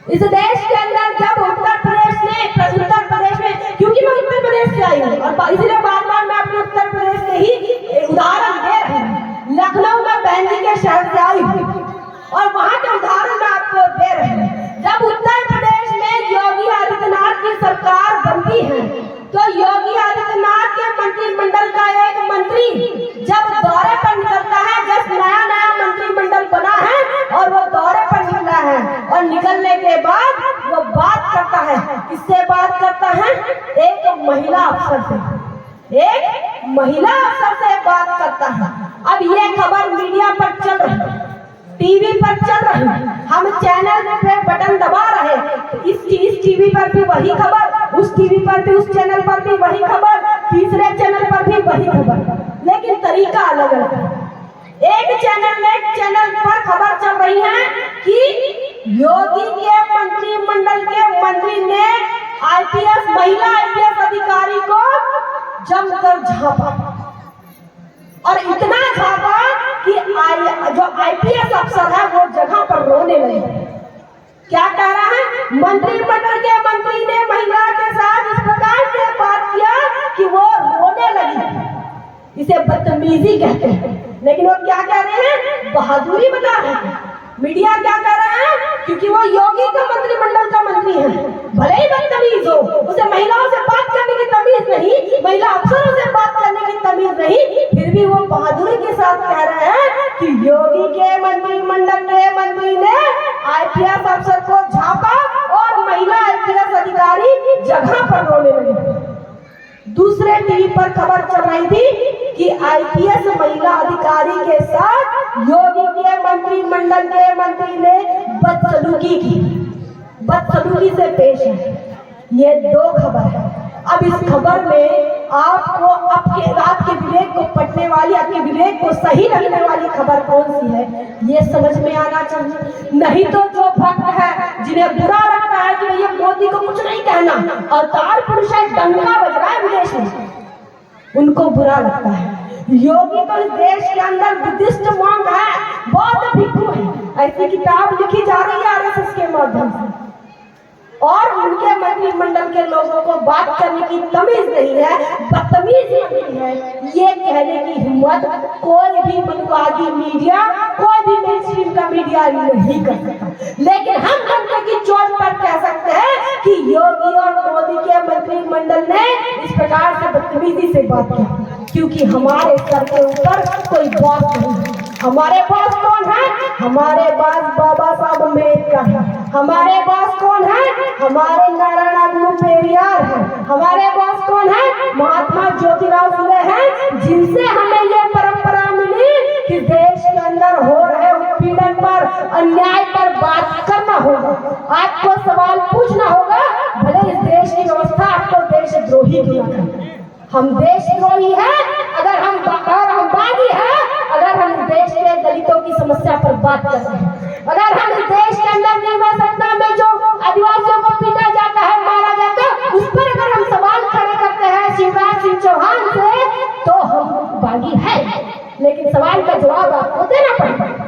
इस देश के अंदर जब उत्तर प्रदेश उत्तर प्रदेश में, क्योंकि मैं उत्तर प्रदेश से आई हूँ और इसलिए बार बार मैं अपने उत्तर प्रदेश से ही उदाहरण दे रही हूँ। लखनऊ में बहन जी के शहर से आई हूँ और वहाँ के उदाहरण मैं आपको दे रही हूँ। जब उत्तर प्रदेश में योगी आदित्यनाथ की सरकार बनती है तो योगी आदित्यनाथ के मंत्रिमंडल का एक मंत्री जब दौरे पर निकलता है, जब नया नया मंत्रिमंडल बना है और वो दौरे पर निकला है और निकलने के बाद वो बात करता है, किससे बात करता है? एक महिला अफसर से, एक महिला अफसर से बात करता है। अब ये खबर मीडिया पर चल रही है, टीवी पर चल रही है, हम चैनल पे बटन दबा रहे, इस टीवी पर भी वही खबर, उस टीवी पर भी, उस चैनल पर भी वही खबर, तीसरे चैनल पर भी वही खबर, लेकिन तरीका अलग अलग है। एक चैनल पर खबर चल रही है कि योगी के मंत्रिमंडल के मंत्री ने महिला आईपीएस अधिकारी को जमकर झांपा और इतना झांपा कि जो आईपीएस अफसर है वो जगह पर रोने लगे। क्या कह रहा है? मंत्रिमंडल के मंत्री ने महिला के साथ इस प्रकार से बात किया कि वो रोने लगी। इसे बदतमीजी कहते हैं, लेकिन वो क्या कह रहे हैं? बहादुरी बता रहे हैं। मीडिया क्या कह रहा है? क्योंकि वो योगी का मंत्रिमंडल का मंत्री है, भले ही बदतमीज हो, उसे महिलाओं से बात करने की तमीज नहीं, महिला अफसरों से बात करने की तमीज नहीं, फिर भी वो बहादुरी के साथ कह रहे हैं कि योगी के मंत्रिमंडल के मंत्री ने आईपीएस अफसर को झांपा और महिला आईपीएस अधिकारी जगह पर रोने लगी। दूसरे टीवी पर खबर चल रही थी कि आईपीएस महिला अधिकारी के साथ योगी के मंत्रिमंडल के मंत्री ने बदसलूकी की, बदसलूकी से पेश है। ये दो खबर है। अब इस खबर में आपको आपके विवेक को पटने वाली, आपके विवेक को सही रखने वाली खबर कौन सी है, ये समझ में आना चाहिए। नहीं तो जो भक्त है, जिन्हें बुरा लगता है कि ये मोदी को कुछ नहीं कहना, अवतार पुरुष है, डंका बज रहा है विदेश में, उनको बुरा लगता है। योगी तो इस देश के अंदर बुद्धिस्ट मॉन्क है, बौद्ध भिक्षु है, ऐसी किताब लिखी जा रही है आरएसएस के माध्यम से, और उनके मंत्रिमंडल के लोगों को बात करने की तमीज नहीं है, बदतमीज नहीं है। ये कहने की हिम्मत कोई भी मनवादी मीडिया, कोई भी मेनस्ट्रीम का मीडिया नहीं कर सकता। लेकिन हम डंके की चोट पर कह सकते हैं कि योगी और मोदी के मंत्रिमंडल ने इस प्रकार से बदतमीजी से बात की, क्योंकि हमारे सर के ऊपर कोई बॉस नहीं है। हमारे बॉस कौन है? हमारे बॉस बाबा साहब अम्बेडकर है। हमारे बॉस कौन है? हमारे नारायण गुरु पेरियार है। हमारे बॉस कौन है? महात्मा ज्योतिराव फुले हैं, जिनसे हमें ये परंपरा मिली कि देश के अंदर हो रहे उत्पीड़न पर, अन्याय पर बात करना होगा, आपको सवाल पूछना होगा, भले इस देश की व्यवस्था आपको देशद्रोही क्यों न करे। हम देशद्रोही हैं अगर हम बागी हैं, अगर हम देश के दलितों की समस्या पर बात करते हैं, अगर हम इस देश के अंदर निर्भया सत्ता में जो आदिवासियों को पीटा जाता है, मारा जाता है, उस पर अगर हम सवाल खड़े करते हैं शिवराज सिंह चौहान से, तो हम बागी हैं। लेकिन सवाल का जवाब आपको देना पड़ेगा।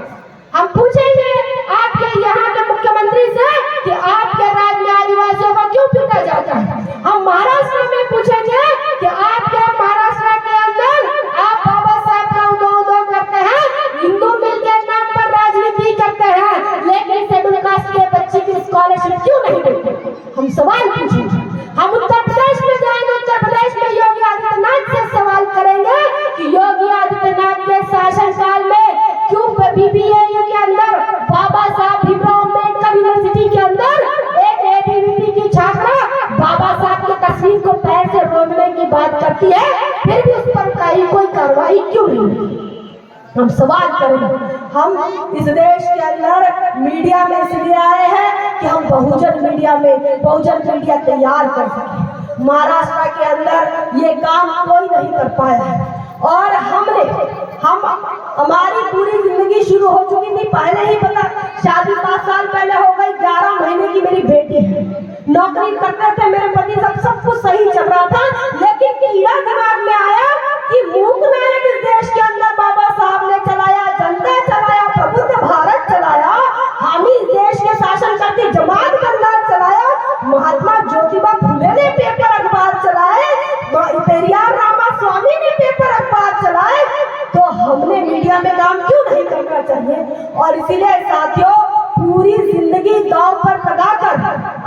हम पूछेंगे आपके यहाँ के मुख्यमंत्री से कि आपके राज्य में आदिवासियों को क्यों पीटा जाता है। हम महाराष्ट्र में पूछेंगे कि आपके महाराष्ट्र के अंदर आप बाबा साहब का उदो करते हैं, हिंदू मिल के नाम पर राजनीति करते हैं, लेकिन शेड्यूल कास्ट के बच्चे की स्कॉलरशिप क्यों नहीं देते। हम सवाल पूछेंगे। हम उत्तर प्रदेश में जाएंगे, उत्तर प्रदेश में योगी आदित्यनाथ से सवाल करेंगे कि योगी आदित्यनाथ के शासनकाल में क्यों बीबीएयू के अंदर बाबा साहब भीमराव अम्बेडकर यूनिवर्सिटी के अंदर एक एबीवीपी की छात्रा बाबा साहब की तस्वीर को पैर से रोकने की बात करती है, फिर भी उस पर कोई कार्रवाई क्यों नहीं होती। हम सवाल करेंगे। हम इस देश के अंदर मीडिया में इसलिए आए हैं कि हम बहुजन मीडिया तैयार कर सके। महाराष्ट्र के अंदर ये काम कोई नहीं कर पाया है और हमारी पूरी जिंदगी शुरू हो चुकी थी पहले ही पता। शादी 5 साल पहले हो गई, 11 महीने की मेरी बेटी है, नौकरी करते थे, मेरे पति सब कुछ सही चल रहा था, लेकिन कीड़ा दिमाग में आया कि मूक नायक इस देश के अंदर बाबा साहब ने चलाया, जनता चलाया, प्रबुद्ध भारत चलाया, हम इस देश के शासन करती जमात का राज चलाया, महात्मा ज्योतिबा और इसीलिए साथियों, पूरी जिंदगी दांव पर लगाकर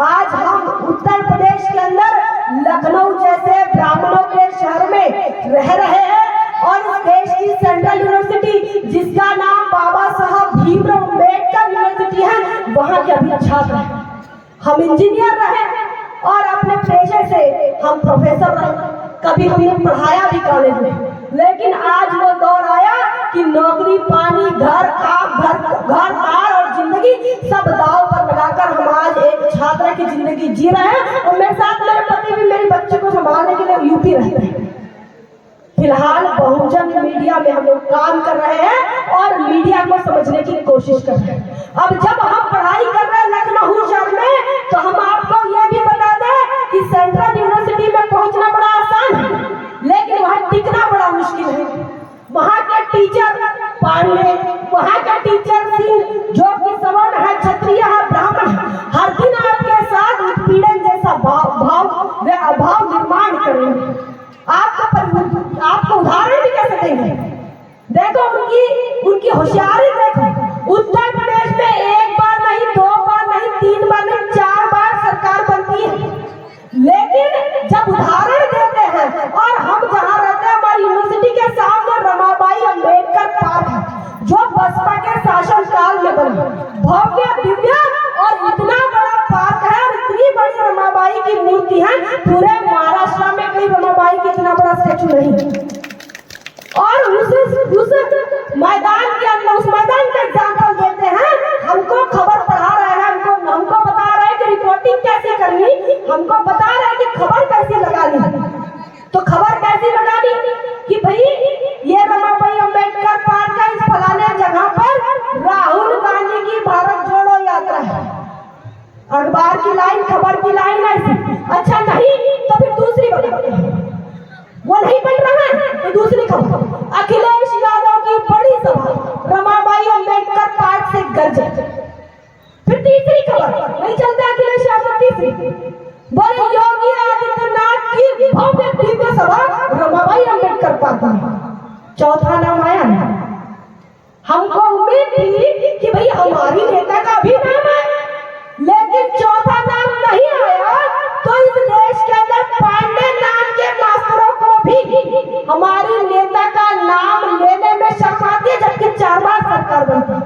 आज हम उत्तर प्रदेश के अंदर लखनऊ जैसे ब्राह्मणों के शहर में रह रहे हैं और इस देश की सेंट्रल यूनिवर्सिटी जिसका नाम बाबा साहब भीमराव अम्बेडकर यूनिवर्सिटी है, वहां के अभी छात्र हैं। हम इंजीनियर रहे और अपने पेशे से हम प्रोफेसर रहे, कभी हमने पढ़ाया भी कॉलेज में, लेकिन आज वो दौर आया कि नौकरी पानी घर दार और जिंदगी सब दांव पर लगाकर हम आज एक छात्र की जिंदगी जी रहे हैं। और मेरे साथ मेरे पति भी मेरे बच्चे को संभालने के लिए यूपी रहते हैं। फिलहाल बहुजन मीडिया में हम लोग काम कर रहे हैं और मीडिया को समझने की कोशिश कर रहे हैं। अब जब हम पढ़ाई कर रहे हैं लखनऊ शहर में, तो हम आपको ये भी बता दें कि सेंट्रल यूनिवर्सिटी में पहुंचना बड़ा आसान है, लेकिन वहां टिकना बड़ा मुश्किल है। वहां के टीचर पांडे, वहां का टीचर सिंह, जो कि सवर्ण है, क्षत्रिय है, ब्राह्मण है, हर दिन आपके साथ उत्पीड़न जैसा भाव निर्माण करेंगे। आपको उदाहरण भी कैसे देंगे? देखो उनकी होशियारी देखो। उत्तर प्रदेश में एक बार नहीं, दो बार नहीं, तीन बार नहीं, 4 बार सरकार बनती है, लेकिन जब उदाहरण देते हैं और हम जहाँ रहते हैं, हमारी यूनिवर्सिटी के सामने रमाबाई अम्बेडकर पार्क है, जो बसपा के शासन काल में बना, भव्य दिव्य और इतना बड़ा पार्क है, इतनी बड़ी रमाबाई की मूर्ति है, पूरे महाराष्ट्र में कहीं रमाबाई की इतना बड़ा स्टैचू नहीं। और उस मैदान के अंदर, उस मैदान का एग्जाम्पल देते हैं, हमको खबर पढ़ा रहे हैं, हमको बता रहे हैं कि रिपोर्टिंग कैसे करनी, हमको बता रहे हैं कि खबर कैसे लगानी। तो खबर कैसे लगानी कि भाई ये रमाबाई अम्बेडकर पार्क का इस फलाने जगह पर राहुल गांधी की भारत जोड़ो यात्रा है। अखबार की लाइन, खबर की लाइन ऐसी। अच्छा नहीं तो फिर दूसरी खबर, वो नहीं बन रहा है तो दूसरी खबर, अखिलेश यादव की बड़ी सभा, रमाबाई अम्बेडकर पार्क से गर्जे। फिर तीसरी खबर, नहीं चलता अखिलेश यादव, तीसरी बोले योगी आदित्यनाथ की भव्य दिव्य सभा रमाबाई अम्बेडकर पार्क में। चौथा नाम आया ना। हमको उम्मीद थी कि भाई हमारी नेता का भी नाम है, लेकिन चौथा नाम नहीं आया। तो इस देश के अंदर पांडे नाम के मास्टरों को भी हमारी नेता का नाम लेने में शर्म आती है, जबकि 4 बार सरकार बनती।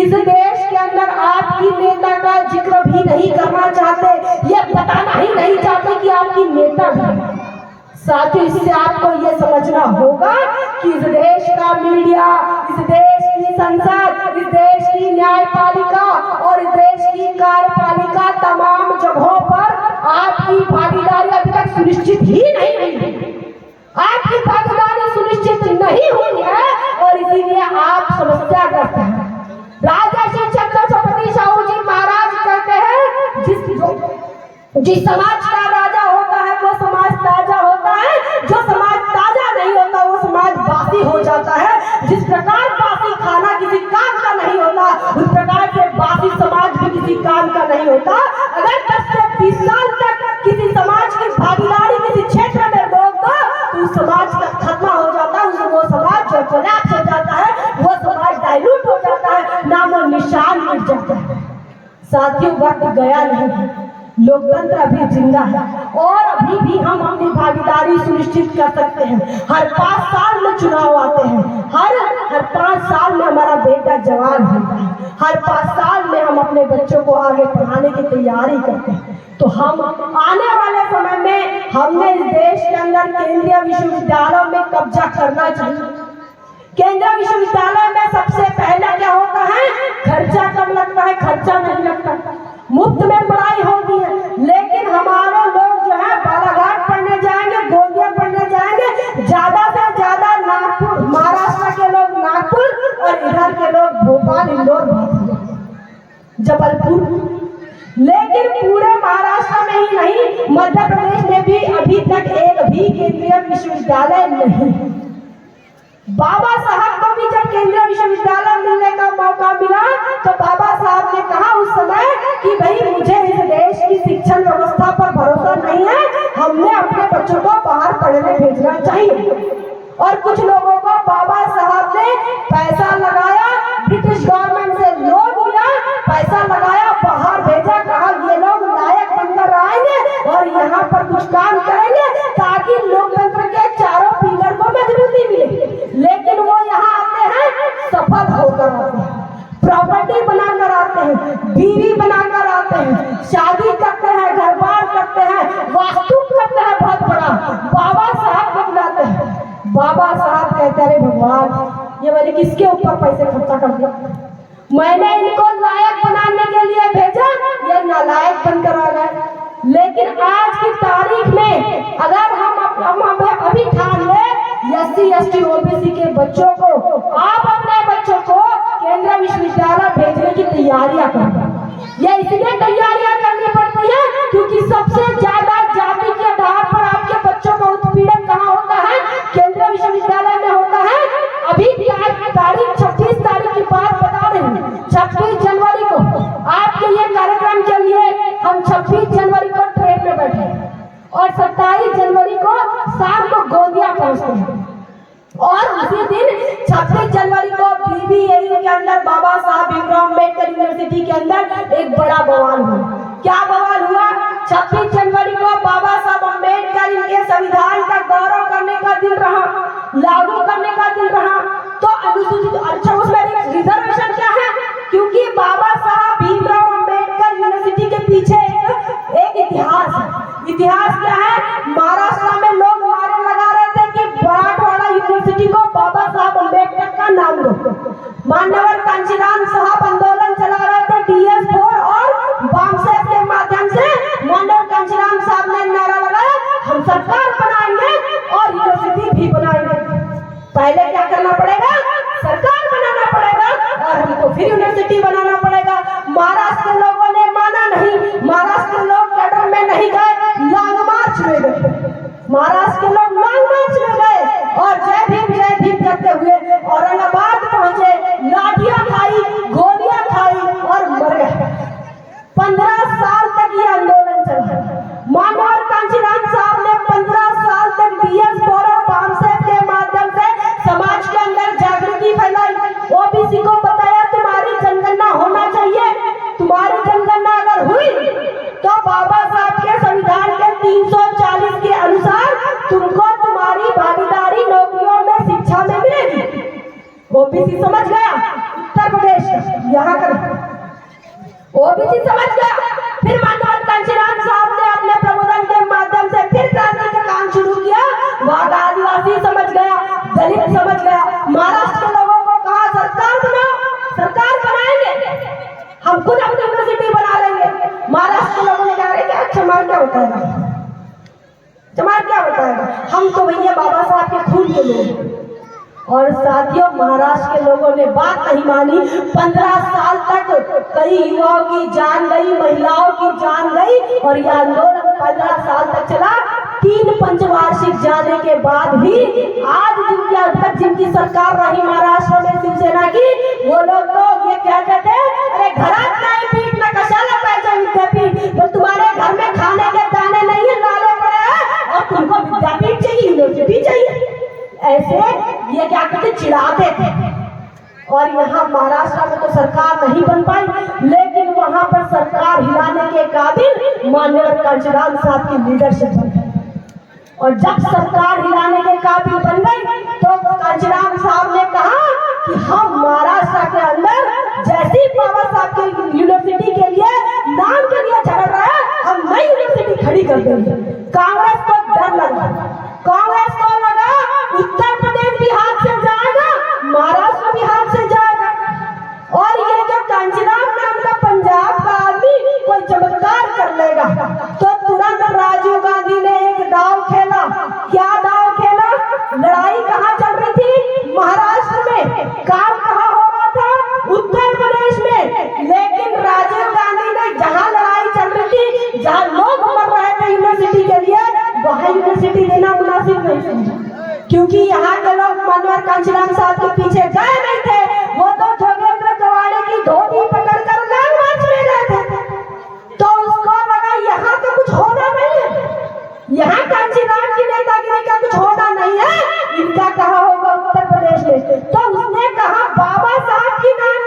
इस देश के अंदर आपकी नेता का जिक्र भी नहीं करना चाहते, ये बताना ही नहीं चाहते कि आपकी नेता भी। साथ ही इससे आपको ये समझना होगा कि इस देश का मीडिया, इस देश की संसद, इस देश की न्यायपालिका और इस देश की कार्यपालिका तमाम जगहों पर आपकी भागीदारी अभी तक सुनिश्चित ही नहीं हुई है। आपकी भागीदारी सुनिश्चित नहीं हुई है और इसीलिए आप समस्याग्रस्त हैं। राजा श्री छत्रपति साहू जी महाराज कहते हैं, जिस समाज का राजा होता है वो समाज ताजा होता है, जो समाज ताजा नहीं होता वो समाज बासी हो जाता है। जिस प्रकार बासी खाना किसी काम का नहीं होता, उस प्रकार से बासी समाज भी किसी काम का नहीं होता। अगर 10 से 20 साल तक किसी समाज की भागीदारी किसी क्षेत्र में रोक दो तो उस समाज का खत्म हो जाता है, वो समाज जो कोलैप्स हो जाता है, वो समाज डाइल्यूट हो जाता है, नामो निशान मिट जाता है। साथियों, वक्त गया नहीं है, लोकतंत्र अभी जिंदा है और अभी भी हम अपनी भागीदारी सुनिश्चित कर सकते हैं। हर 5 साल में चुनाव आते हैं, हर 5 साल में हमारा बेटा जवान होता है, हर 5 साल में हम अपने बच्चों को आगे पढ़ाने की तैयारी करते हैं। तो हम आने वाले समय में हमने इस देश के अंदर केंद्रीय विश्वविद्यालयों में कब्जा करना चाहिए। केंद्रीय विश्वविद्यालय में सबसे पहले क्या होता है, खर्चा कम लगता है, खर्चा नहीं लगता, मुफ्त में पढ़ाई होती है। लेकिन हमारे लोग जो है बालाघाट पढ़ने जाएंगे, गोंदिया पढ़ने जाएंगे, ज्यादा से ज्यादा नागपुर, महाराष्ट्र के लोग नागपुर और इधर के लोग भोपाल, इंदौर, जबलपुर। लेकिन पूरे महाराष्ट्र में ही नहीं, मध्य प्रदेश में भी अभी तक एक भी केंद्रीय विश्वविद्यालय नहीं। बाबा साहब को भी जब केंद्रीय विश्वविद्यालय मिलने का मौका मिला तो बाबा साहब ने कहा उस समय कि भाई मुझे इस देश की शिक्षण व्यवस्था पर भरोसा नहीं है, हमने अपने बच्चों को बाहर पढ़ने भेजना चाहिए। और कुछ लोगों को बाबा साहब ने पैसा लगाया, ब्रिटिश गवर्नमेंट से लोन लिया, पैसा लगाया, बाहर भेजा, कहा ये लोग लायक बनकर आएंगे और यहाँ पर कुछ काम करेंगे ताकि लोकतंत्र के चारों पिलर को मजबूती मिले। लेकिन वो यहाँ आते हैं, सफल होकर आते हैं, प्रॉपर्टी बनाकर आते हैं, बीवी बनाकर आते हैं, शादी करते हैं, घर बार करते हैं, वास्तु करते हैं बहुत बड़ा, बाबा साहब को बुलाते हैं। बाबा साहब कहते हैं, अरे भगवान ये मैंने किसके ऊपर पैसे खर्चा कर दिया, मैंने इनको लायक बनाने के लिए भेजा, ये नालायक बनकर आ गए। लेकिन आज की तारीख में अगर हम अभी ठान ले SC ST OBC के बच्चों को, आप अपने बच्चों को केंद्रीय विश्वविद्यालय भेजने की तैयारियां करें। ये इसलिए तैयारियां करनी पड़ती है क्योंकि सबसे ज्यादा जाति के आधार पर आपके बच्चों का उत्पीड़न कहाँ होता है, केंद्रीय विश्वविद्यालय में होता है। अभी तारीख 26 तारीख की बात बता रहे हैं, 26 जनवरी को आपके ये कार्यक्रम के लिए हम 26 जनवरी को ट्रेन में बैठे और 27 जनवरी को शाम को गोंदिया पहुंचते हैं। और उसी दिन 26 जनवरी को BBAU के अंदर बाबा साहब भीमराव अम्बेडकर यूनिवर्सिटी के अंदर एक बड़ा बवाल हुआ। क्या बवाल हुआ? 26 जनवरी को बाबा साहब अम्बेडकर इनके संविधान का गौरव करने का दिन रहा, लागू करने का दिन रहा। तो अनुसूचित, अच्छा उसमें रिजर्वेशन क्या है? क्योंकि बाबा साहब भीमराव अम्बेडकर यूनिवर्सिटी के पीछे एक इतिहास है। इतिहास क्या है? महाराष्ट्र में लोग नारे लगा रहे थे कि मराठवाड़ा यूनिवर्सिटी को बाबा साहब अम्बेडकर का नाम दो। मान्यवर कांचीराम साहब आंदोलन चला रहे थे DS4 और बामसेफ के माध्यम से। मान्यवर कांचीराम साहब ने नारा लगाया, हम सरकार बनाएंगे और यूनिवर्सिटी भी बनाएंगे। पहले क्या करना पड़ेगा? सरकार बनाना पड़ेगा और हमको फिर यूनिवर्सिटी बनाना पड़ेगा। महाराष्ट्र के लोगों ने माना नहीं, महाराष्ट्र के लोग कैडर में नहीं गए, लॉन्ग मार्च में गए। महाराष्ट्र के लोग लॉन्ग मार्च में गए और जय भीम करते हुए औरंगाबाद पहुंचे, लाठियां खाई, गोलियां खाई और मर गए। 15 साल तक ये आंदोलन चला। मान्यवर कांचीराम साहब ने 15 साल तक DS4 और बामसेफ के माध्यम से समाज के अंदर जागृति फैलाई। OBC को बताया तुम्हारी जनगणना होना चाहिए, तुम्हारी जनगणना अगर हुई तो बाबा साहब के संविधान के 340 के अनुसार तुमको तुम्हारी भागीदारी नौकरियों में, शिक्षा में मिलेगी। OBC समझ गया, उत्तर प्रदेश यहाँ कर OBC समझ गया। फिर मान्यवर कांचीराम साहब ने अपने प्रबोधन के माध्यम से फिर क्रांति का काम शुरू किया। वहां का आदिवासी समझ गया, दलित समझ गया। महाराष्ट्र के लोगों को कहा सरकार बनाओ, सरकार बनाएंगे, हम खुद अपनी यूनिवर्सिटी बना लेंगे। महाराष्ट्र के लोगों ने कहा चमार क्या बताएगा, चमार क्या बताएगा, हम तो भैया बाबा साहब के खून के लोग। और साथियों, महाराष्ट्र के लोगों ने बात नहीं मानी। 15 साल तक कई युवाओं की जान गई, महिलाओं की जान गई और यह आंदोलन 15 साल तक चला। 3 पंचवार्षिक जाने के बाद भी आज जिनकी अब तक जिनकी सरकार रही महाराष्ट्र में शिवसेना की, वो लोग तो ये कहते थे, अरे घरात नाही पीठ ना कशाला पाहिजे विद्यापीठ, तो तुम्हारे घर में खाने के दाने नहीं है, लाले पड़े हैं और तुमको विद्यापीठ चाहिए, यूनिवर्सिटी चाहिए। ऐसे ये क्या करते, चिढ़ाते थे। और यहाँ महाराष्ट्र में तो सरकार नहीं बन पाई, लेकिन वहां पर सरकार हिलाने के काबिल मान्यवर कांचीराम साहब की लीडरशिप बन गई। और जब सरकार हिलाने के काबिल बन गई तो कांचीराम साहब ने कहा कि हम महाराष्ट्र के अंदर जैसी बाबा साहब के यूनिवर्सिटी के लिए नाम के लिए झगड़ रहा है, हम नई यूनिवर्सिटी खड़ी कर देंगे। कांग्रेस को डर लगा, कांग्रेस को लगा उत्तर प्रदेश भी हाथ से जाएगा, महाराष्ट्र भी हाथ से जाएगा। और ये जो कांचीराम नाम का पंजाब का आदमी कोई चमत्कार कर लेगा, तो तुरंत राजीव गांधी ने एक दाव खेला। क्या दाव खेला? लड़ाई कहाँ चल रही थी? महाराष्ट्र में। काम कहाँ हो रहा था? उत्तर प्रदेश में। लेकिन राजीव गांधी ने जहाँ लड़ाई चल रही थी, जहाँ लोग मर रहे थे यूनिवर्सिटी के लिए, वहाँ यूनिवर्सिटी देना मुनासिब नहीं समझा। क्योंकि यहाँ के लोग मान्यवर कांचीराम साहब के पीछे गए नहीं थे, वो तो जोगेंद्र चौहान की धोती पकड़कर लॉन्ग मार्च में गए थे। तो उसको लगा यहाँ तो कुछ होना नहीं है, यहाँ कांचीराम की नेतागिरी का कुछ होना नहीं है, इनका कहा होगा उत्तर प्रदेश में। तो उसने कहा बाबा साहब की नाम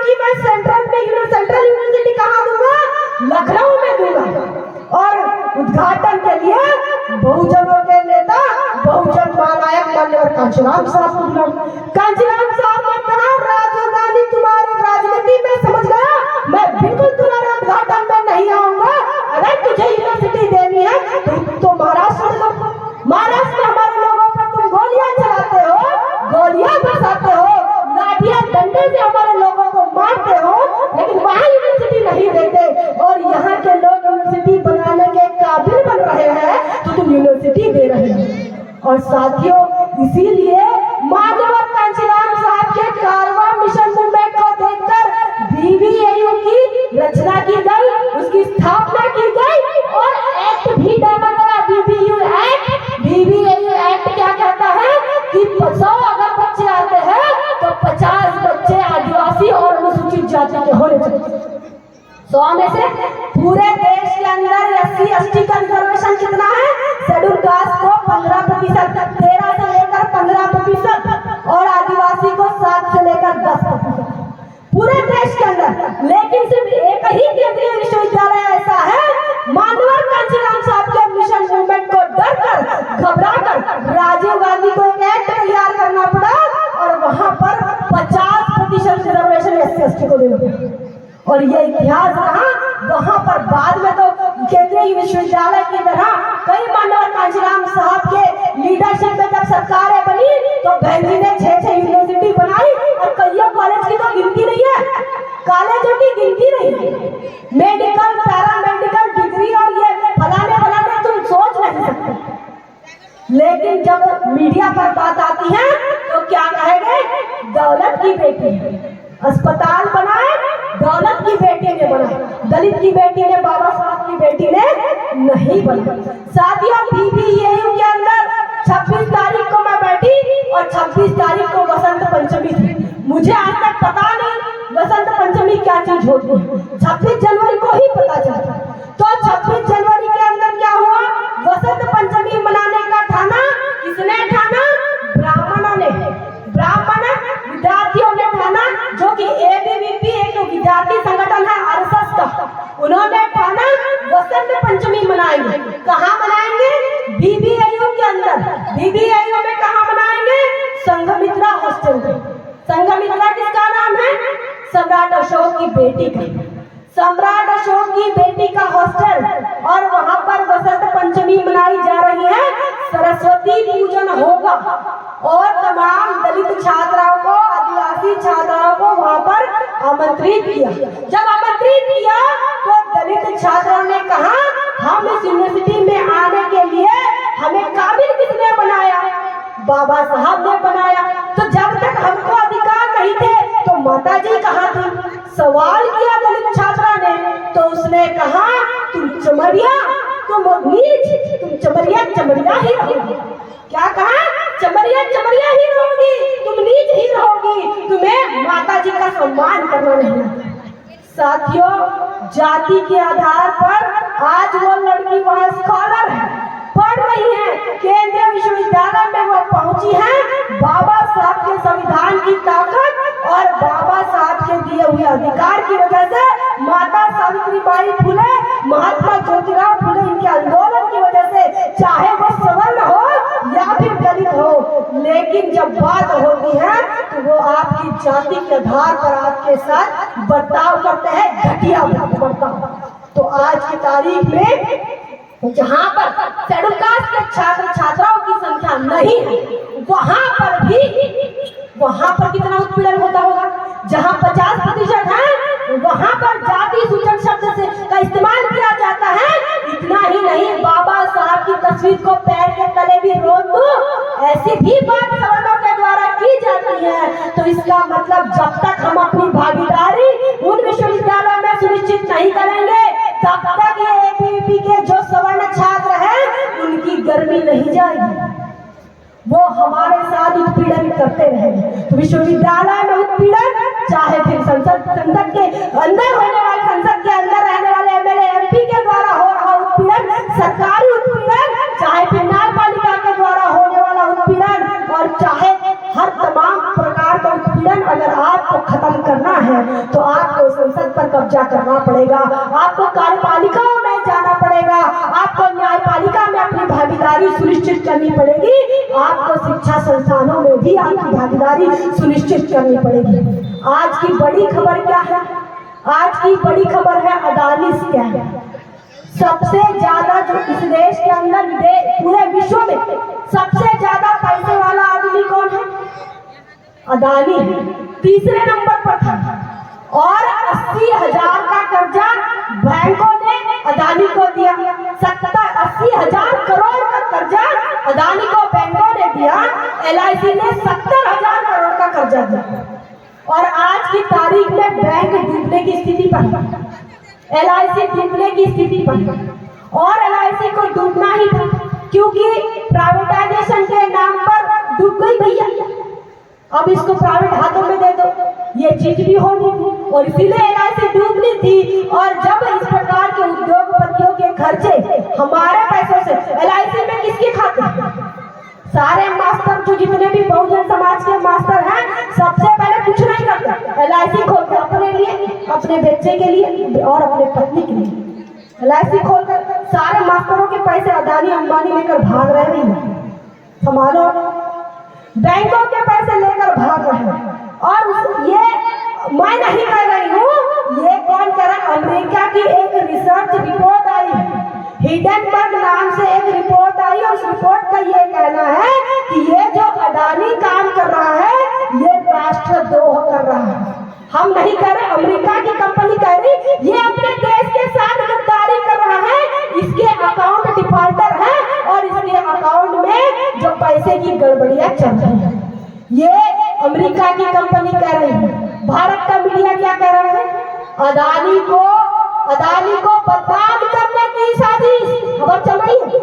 कांचीराम साहब को बुलाऊं। कांचीराम साहब ने कहा राजीव गांधी तुम्हारी राजनीति में समझ गया, मैं बिल्कुल तुम्हारे उद्घाटन में नहीं आऊंगा। अगर तुझे यूनिवर्सिटी देनी है तो महाराष्ट्र में दो। महाराष्ट्र में हमारे लोगों पर तुम गोलियां चलाते हो, गोलियां बरसाते हो, लाठियां डंडे से हमारे लोगों को मारते हो, लेकिन वहां यूनिवर्सिटी नहीं देते और यहाँ के लोग यूनिवर्सिटी बनाने के काबिल बन रहे हैं तो तुम यूनिवर्सिटी दे रहे हो। और साथियों, इसीलिए माननीय कांचीराम साहब के कारवां मिशन मूवमेंट को देखकर बीबीएयू की रचना की गई, उसकी स्थापना की गई और एक्ट भी डाला गया, बीबीएयू एक्ट। बीबीएयू एक्ट क्या कहता है कि 100 अगर बच्चे आते हैं तो 50 बच्चे आदिवासी और अनुसूचित जाति के होने चाहिए। 100 में से पूरे देश के अंदर SC/ST का रिजर्वेशन कितना है? शेड्यूल कास्ट को 15%, 13 से लेकर 15% और आदिवासी को 7 से लेकर 10% पूरे देश के अंदर। लेकिन सिर्फ एक ही केंद्रीय विश्वविद्यालय ऐसा है, माननीय कांचीराम साहब के मिशन मूवमेंट को डर कर, घबरा कर राजीव गांधी को एक एक्ट तैयार करना पड़ा और वहां पर 50% रिजर्वेशन SC/ST को देना पड़ा। और ये इतिहास रहा। वहां पर बाद में तो केंद्रीय विश्वविद्यालय की तरह कई माननीय कांचीराम साहब के लीडरशिप में जब सरकारें बनी तो बहन जी ने 6 यूनिवर्सिटी बनाई और कई कॉलेज की तो गिनती नहीं है, कॉलेजों की गिनती नहीं है। मेडिकल, पैरामेडिकल डिग्री और ये फलाने तुम सोच नहीं सकते। लेकिन जब मीडिया पर बात आती है तो क्या कहेंगे? दौलत की बेटी है, अस्पताल बनाए, दौलत की बेटी ने बनाया, दलित की बेटी ने, बाबा साहब की बेटी ने नहीं बनाया। साथियों, बीबीएयू के अंदर 26 तारीख को मैं बैठी और 26 तारीख को वसंत पंचमी थी। मुझे आज तक पता नहीं वसंत पंचमी क्या चीज होती है, 26 जनवरी को ही पता चला। तो 26 जनवरी के अंदर क्या हुआ? वसंत पंचमी मनाने का ठाना किसने ठाना? ब्राह्मणों ने, ब्राह्मण विद्यार्थियों ने ठाना, जो कि ABVP एक विद्यार्थी संगठन है RSS का, उन्होंने ठाना वसंत पंचमी मनाएंगे। कहाँ मनाएंगे? बीबीएयू के अंदर। बीबीएयू में कहाँ मनाएंगे? संघमित्रा हॉस्टल में। संघमित्रा किसका नाम है? सम्राट अशोक की बेटी का, सम्राट अशोक की बेटी का हॉस्टल। और वहां पर वसंत पंचमी मनाई जा रही है, सरस्वती पूजन होगा और तमाम दलित छात्राओं को, आदिवासी छात्राओं को वहां पर आमंत्रित किया। जब आमंत्रित किया तो दलित छात्रों ने कहा हम इस यूनिवर्सिटी में आने के लिए हमें काबिल किसने बनाया? बाबा साहब ने बनाया। तो जब तक हमको अधिकार नहीं थे तो माताजी कहाँ थी? सवाल किया दलित छात्रा ने, तो उसने कहा तुम चमरिया, तुम नीच, तुम चमरिया ही रहोगी। क्या कहा? चमरिया ही रहोगी, तुम नीच ही रहोगी, तुम्हें माताजी का सम्मान करना नहीं। साथियों, जाति के आधार पर आज वो लड़की वहां स्कॉलर है, पढ़ रही है, केंद्रीय विश्वविद्यालय में वो पहुंची है। बाबा साहब के संविधान की ताकत और बाबा साहब के दिए हुए अधिकार की वजह से, माता सावित्रीबाई फुले, महात्मा ज्योतिराव फुले, इनके आंदोलन की वजह से, चाहे वो सवर्ण हो या फिर दलित हो, लेकिन जब बात होती है तो वो आपकी जाति के आधार पर आपके साथ बर्ताव करते हैं, घटिया बर्ताव। तो आज की तारीख में जहाँ पर शेड्यूल कास्ट के छात्र छात्राओं की संख्या नहीं है, वहां पर कितना उत्पीड़न होता होगा? जहाँ 50% है वहां पर जाति सूचक शब्द से का इस्तेमाल किया जाता है। इतना ही नहीं, बाबा साहब की तस्वीर को पैर के तले भी रोक दो, ऐसी भी बात सवर्णों के द्वारा की जाती है। तो इसका मतलब जब तक हम अपनी भागीदारी उन विश्वविद्यालयों में सुनिश्चित नहीं करेंगे, तब तक ये ABVP के जो सवर्ण छात्र हैं उनकी गर्मी नहीं जाएगी, वो हमारे साथ उत्पीड़न करते रहेंगे। तो विश्वविद्यालय में उत्पीड़न, चाहे फिर संसद के अंदर होने वाले, संसद के अंदर रहने वाले MLA MP के द्वारा हो रहा उत्पीड़न, सरकारी उत्पीड़न, चाहे फिर न्यायपालिका के द्वारा होने वाला उत्पीड़न, और चाहे हर तमाम प्रकार का उत्पीड़न अगर आपको खत्म करना है तो आपको संसद पर कब्जा करना पड़ेगा, आपको कार्यपालिकाओं में जाना पड़ेगा, आपको न्यायपालिका में अपनी भागीदारी सुनिश्चित करनी पड़ेगी। आपको शिक्षा संस्थानों में भी आपकी भागीदारी सुनिश्चित करनी पड़ेगी। आज की बड़ी खबर क्या है? आज की बड़ी खबर है अडानी स्कैम। सबसे ज्यादा जो इस देश के अंदर पूरे विश्व में सबसे ज्यादा पैसे वाला आदमी कौन है? अडानी है, तीसरे नंबर पर था। और 80,000 का कर्जा बैंकों ने अडानी को दिया। 80,000 करोड़ का कर्जा अडानी को बैंकों ने दिया। LIC ने 70,000 करोड़ का कर्जा दिया और आज की तारीख में बैंक डूबने की स्थिति पर, LIC डूबने की स्थिति पर। और LIC को डूबना ही था क्योंकि प्राइवेटाइजेशन के नाम पर डूब गई भैया। अब इसको प्राइवेट हाथों में दे दो, ये चीज भी होनी थी और इसीलिए LIC डूबनी थी। और जब इस प्रकार के उद्योगपतियों के खर्चे हमारे पैसों से, LIC में किसके खाते? सारे मास्टर जो जितने भी बहुजन समाज के मास्टर हैं, सबसे पहले कुछ नहीं करते, LIC खोलते अपने लिए, अपने बच्चे के लिए और अपने पत्नी के लिए। LIC खोलकर सारे मास्टरों के पैसे अडानी अंबानी लेकर भाग रहे हैं। संभालो, बैंकों के पैसे लेकर भाग रहे हैं। और ये मैं नहीं कह रही हूँ, ये कौन कह रहा है? अमेरिका की एक रिसर्च रिपोर्ट आई, हिडेनबर्ग नाम से एक रिपोर्ट आई और उस रिपोर्ट का ये कहना है कि ये जो अडानी काम कर रहा है ये राष्ट्रद्रोह कर रहा है। हम नहीं कह रहे, अमेरिका की कंपनी कह रही ये अपने देश के साथ गद्दारी कर रहा है। इसके अकाउंट डिफॉल्टर है और इसके अकाउंट में जो पैसे की गड़बड़ियां चल रही है, ये अमेरिका की कंपनी कह रही है। भारत का मीडिया क्या कह रहा है? अडानी को बदनाम करने की साजिश, खबर चल रही है,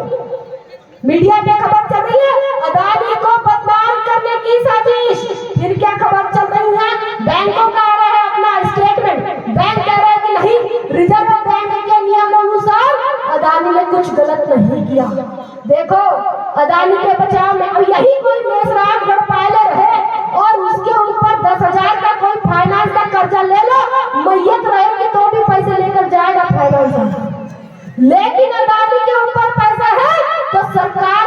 मीडिया में खबर चल रही है, अडानी को बदनाम करने की साजिश। फिर क्या खबर चल रही है? बैंकों का आ रहा है अपना स्टेटमेंट, बैंक कह रहा है कि नहीं, रिजर्व बैंक के नियमानुसार अडानी ने कुछ गलत नहीं किया। देखो, अडानी के बचाव में अब यही कोई मेसराम गढ़पायलर है और उसके ऊपर 10,000 का कोई फाइनेंस का कर्जा ले लो, मैयत रहेगी तो भी पैसे लेकर जाएगा फाइनेंस। लेकिन अडानी के ऊपर पैसा है तो सरकार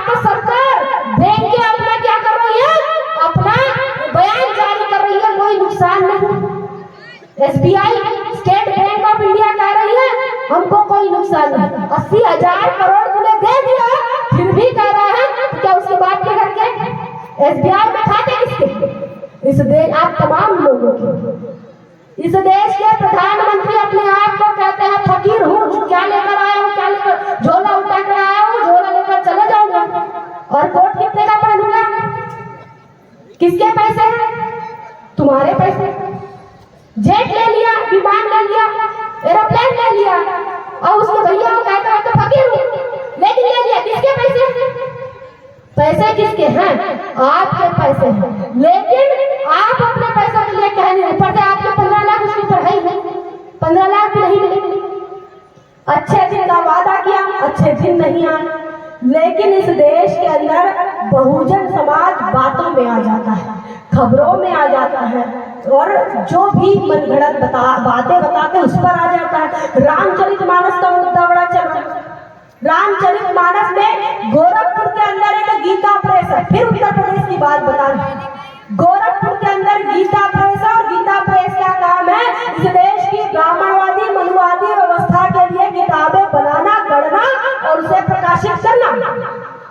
बैंक के अपना क्या कर रही है? अपना बयान जारी कर रही है, कोई नुकसान नहीं। SBI state bank of India कह रही है हमको कोई नुकसान नहीं। 80,000 करोड़ तूने दे दिया फिर भी कह रहा है क्या उसके बाद के करके SBI में खाते किसके? इस देश, आप तमाम लोगों के, इस देश के प्रधानमंत्री अपने आप को कहते हैं फकीर हूँ, क्या लेकर आया हूँ, क्या लेकर, झोला उठा कर आया हूँ, झोला लेकर चले जाऊंगा। और कोट कितने का पहनूंगा? किसके पैसे हैं? तुम्हारे पैसे। जेट ले लिया, विमान ले लिया, एरोप्लेन ले लिया और उसके भैया को कहता है तो फकीर हूँ, लेकिन ले लिया, किसके पैसे? पैसे किसके हैं? आपके पैसे हैं। लेकिन आप अपने पैसों के लिए कह नहीं पड़ते, आपके 15 लाख उसके ऊपर है ही नहीं, 15 लाख भी नहीं मिले। अच्छे दिन का वादा किया, अच्छे दिन नहीं आए। लेकिन इस देश के अंदर बहुजन समाज बातों में आ जाता है, खबरों में आ जाता है और जो भी मनगढ़ंत बातें बताते उस पर आ जाता है। रामचरितमानस का मुद्दा बड़ा चल रहा है। रामचरितमानस में गोरखपुर के अंदर एक गीता प्रेस है, फिर उत्तर प्रदेश की बात बता रहे। गोरखपुर के अंदर गीता प्रेस है और गीता प्रेस का काम है इस देश की ब्राह्मणवादी मनुवादी व्यवस्था के लिए किताबें बनाना, गढ़ना और उसे प्रकाशित करना।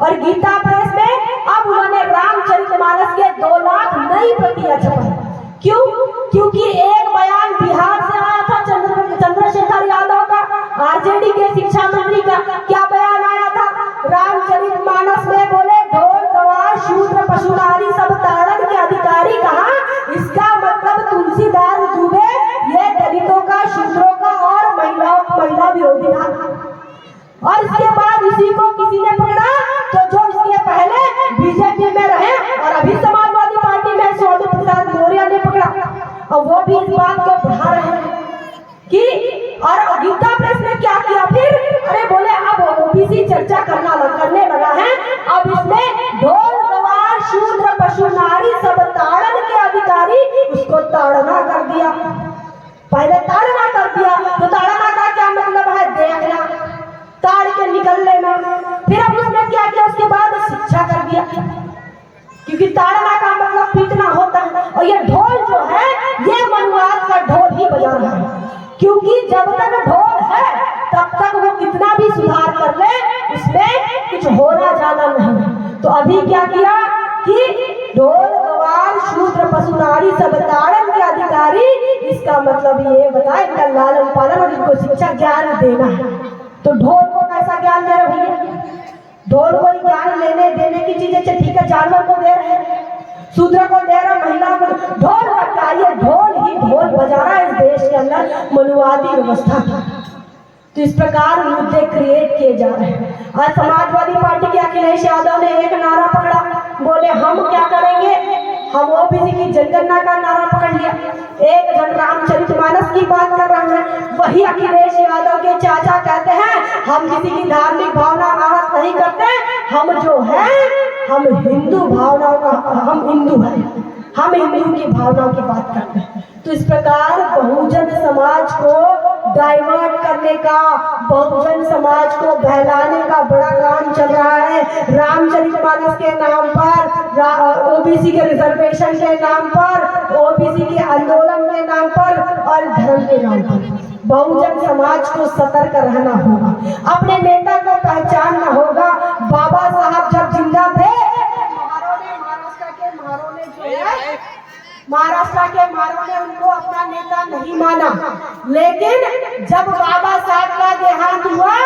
और गीता प्रेस में अब उन्होंने रामचरितमानस के 2 लाख नई प्रतियां छपाई। क्यों? क्योंकि एक बयान बिहार से आया था चंद्रशेखर यादव का, RJD के शिक्षा मंत्री का। क्या बयान आया था? रामचरितमानस में बोले ढोल गवार शूद्र पशु नारी सब तारण के अधिकारी कहा, इसका मतलब तुलसीदास दुबे ये दलितों का, शूद्रों का और महिला विरोधी था। और इसके बाद इसी को किसी ने पकड़ा तो जो इसके पहले बीजेपी में रहे और अभी समाजवादी पार्टी में स्वामी प्रसाद मौर्य ने पकड़ा और वो भी इस बात को बढ़ा रहे हैं कि। और गीता प्रेस ने क्या किया फिर? अरे बोले अब क्योंकि ताड़ना का मतलब पीटना होता है। और ये ढोल जो है ये मनुवाद का ढोल ही बजा रहा है, क्योंकि जब तक ढोल है तब तक वो कितना भी सुधार कर ले उसमें कुछ होना जाना नहीं। तो अभी क्या किया कि ढोल गवार शूद्र पशु नारी सब ताड़न के अधिकारी, इसका मतलब ये बताए इनका लालन पालन और इनको शिक्षा ज्ञान देना है। तो ढोल को कैसा ज्ञान दे रहे भैया? ढोल को ज्ञान लेने देने की चीज है, ठीक है, जानवर को दे रहे हैं, शूद्र को दे रहा, महिला को। ढोल का क्या, ये ढोल ही ढोल बजा रहा है इस देश के अंदर मनुवादी व्यवस्था की। तो इस प्रकार मुद्दे क्रिएट किए जा रहे हैं। आज समाजवादी पार्टी के अखिलेश यादव ने एक नारा पकड़ा, बोले हम क्या करेंगे, हम ओबीसी की जनगणना का नारा पकड़ लिया। एक जन रामचरितमानस की बात कर रहे हैं, वही अखिलेश यादव के चाचा कहते हैं हम किसी की धार्मिक भावना आहत नहीं करते, हम जो है हम हिंदू भावनाओं का, हम हिंदू हैं, हम हिंदू की भावनाओं की बात करते हैं। तो इस प्रकार बहुजन समाज को डाइवर्ट करने का, बहुजन समाज को बहलाने का बड़ा काम चल रहा है। रामचरितमानस के नाम पर, ओबीसी के रिजर्वेशन के नाम पर, ओबीसी के आंदोलन के नाम पर और धर्म के नाम पर बहुजन समाज को सतर्क रहना होगा, अपने नेता को पहचानना होगा। बाबा साहब जब जिंदा थे, महाराष्ट्र के मारों ने उनको अपना नेता नहीं माना, लेकिन जब बाबा साहब का देहांत हुआ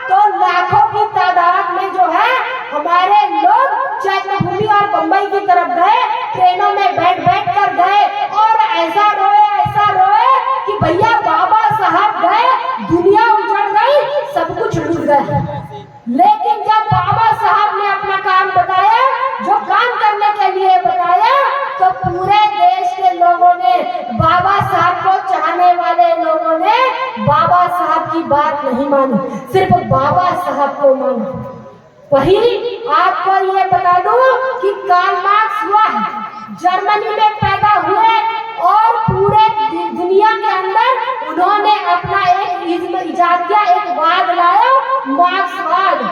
तो लाखों की तादाद में जो है हमारे लोग चैत्यभूमि और बंबई की तरफ गए, ट्रेनों में बैठ बैठ कर गए और ऐसा रोए कि भैया बाबा साहब गए, दुनिया उजड़ गई, सब कुछ लूट गया। लेकिन जब बाबा साहब ने अपना काम बताया, जो काम करने के लिए बताया, तो पूरे देश के लोगों ने, बाबा साहब को चाहने वाले लोगों ने बाबा साहब की बात नहीं मानी, सिर्फ बाबा साहब को माना। वही आपको ये बता दूं कि कार्ल मार्क्स हुआ है, जर्मनी में पैदा हुए और पूरे दुनिया के अंदर उन्होंने अपना एक इजाद किया, एक वाद लाया, मार्क्सवाद,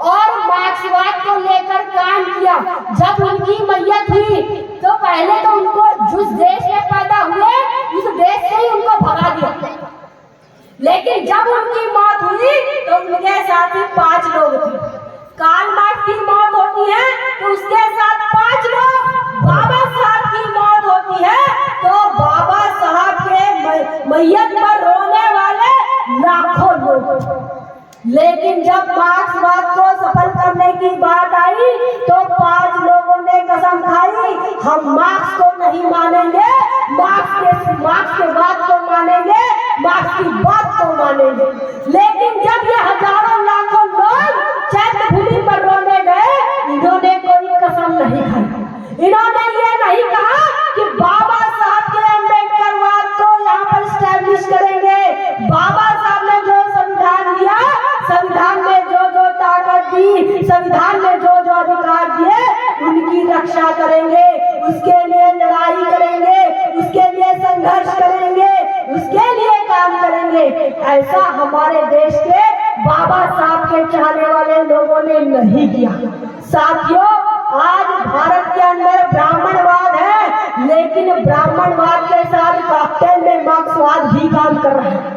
और मार्क्सवाद को लेकर काम किया। जब उनकी मैयत हुई तो पहले तो उनको जिस देश में पैदा हुए उस देश से ही उनको भगा दिया, लेकिन जब उनकी मौत हुई तो उनके साथ ही 5 लोग थे। कार्ल मार्क्स की मौत होती है तो उसके साथ 5 लोग, बाबा साहब की मौत होती है तो बाबा साहब के मैयत पर रोने वाले लाखों लोग। लेकिन जब मार्क्सवाद को सफल करने की बात आई तो 5 लोगों ने कसम खाई, हम मार्क्स को नहीं मानेंगे, मार्क्स के बात को मानेंगे, मार्क्स की बात को मानेंगे। लेकिन जब ये हजारों लाखों लोग चैत्यभूमि पर रोने गए, इन्होंने कोई कसम नहीं खाई। इन्होंने ये नहीं कहा कि बाबा साहब के अम्बेडकरवाद को यहाँ पर स्टैब्लिश करेंगे। बाबा साहब ने जो संविधान दिया, संविधान में जो जो ताकत दी, संविधान में जो जो अधिकार दिए, उनकी रक्षा करेंगे, उसके लिए लड़ाई करेंगे, उसके लिए संघर्ष करेंगे, उसके लिए काम करेंगे। ऐसा हमारे देश के बाबा साहब के चाहने वाले लोगों ने नहीं किया। साथियों, आज भारत के अंदर ब्राह्मणवाद है, लेकिन ब्राह्मणवाद के साथ कॉकटेल में मार्क्सवाद भी काम कर रहा है,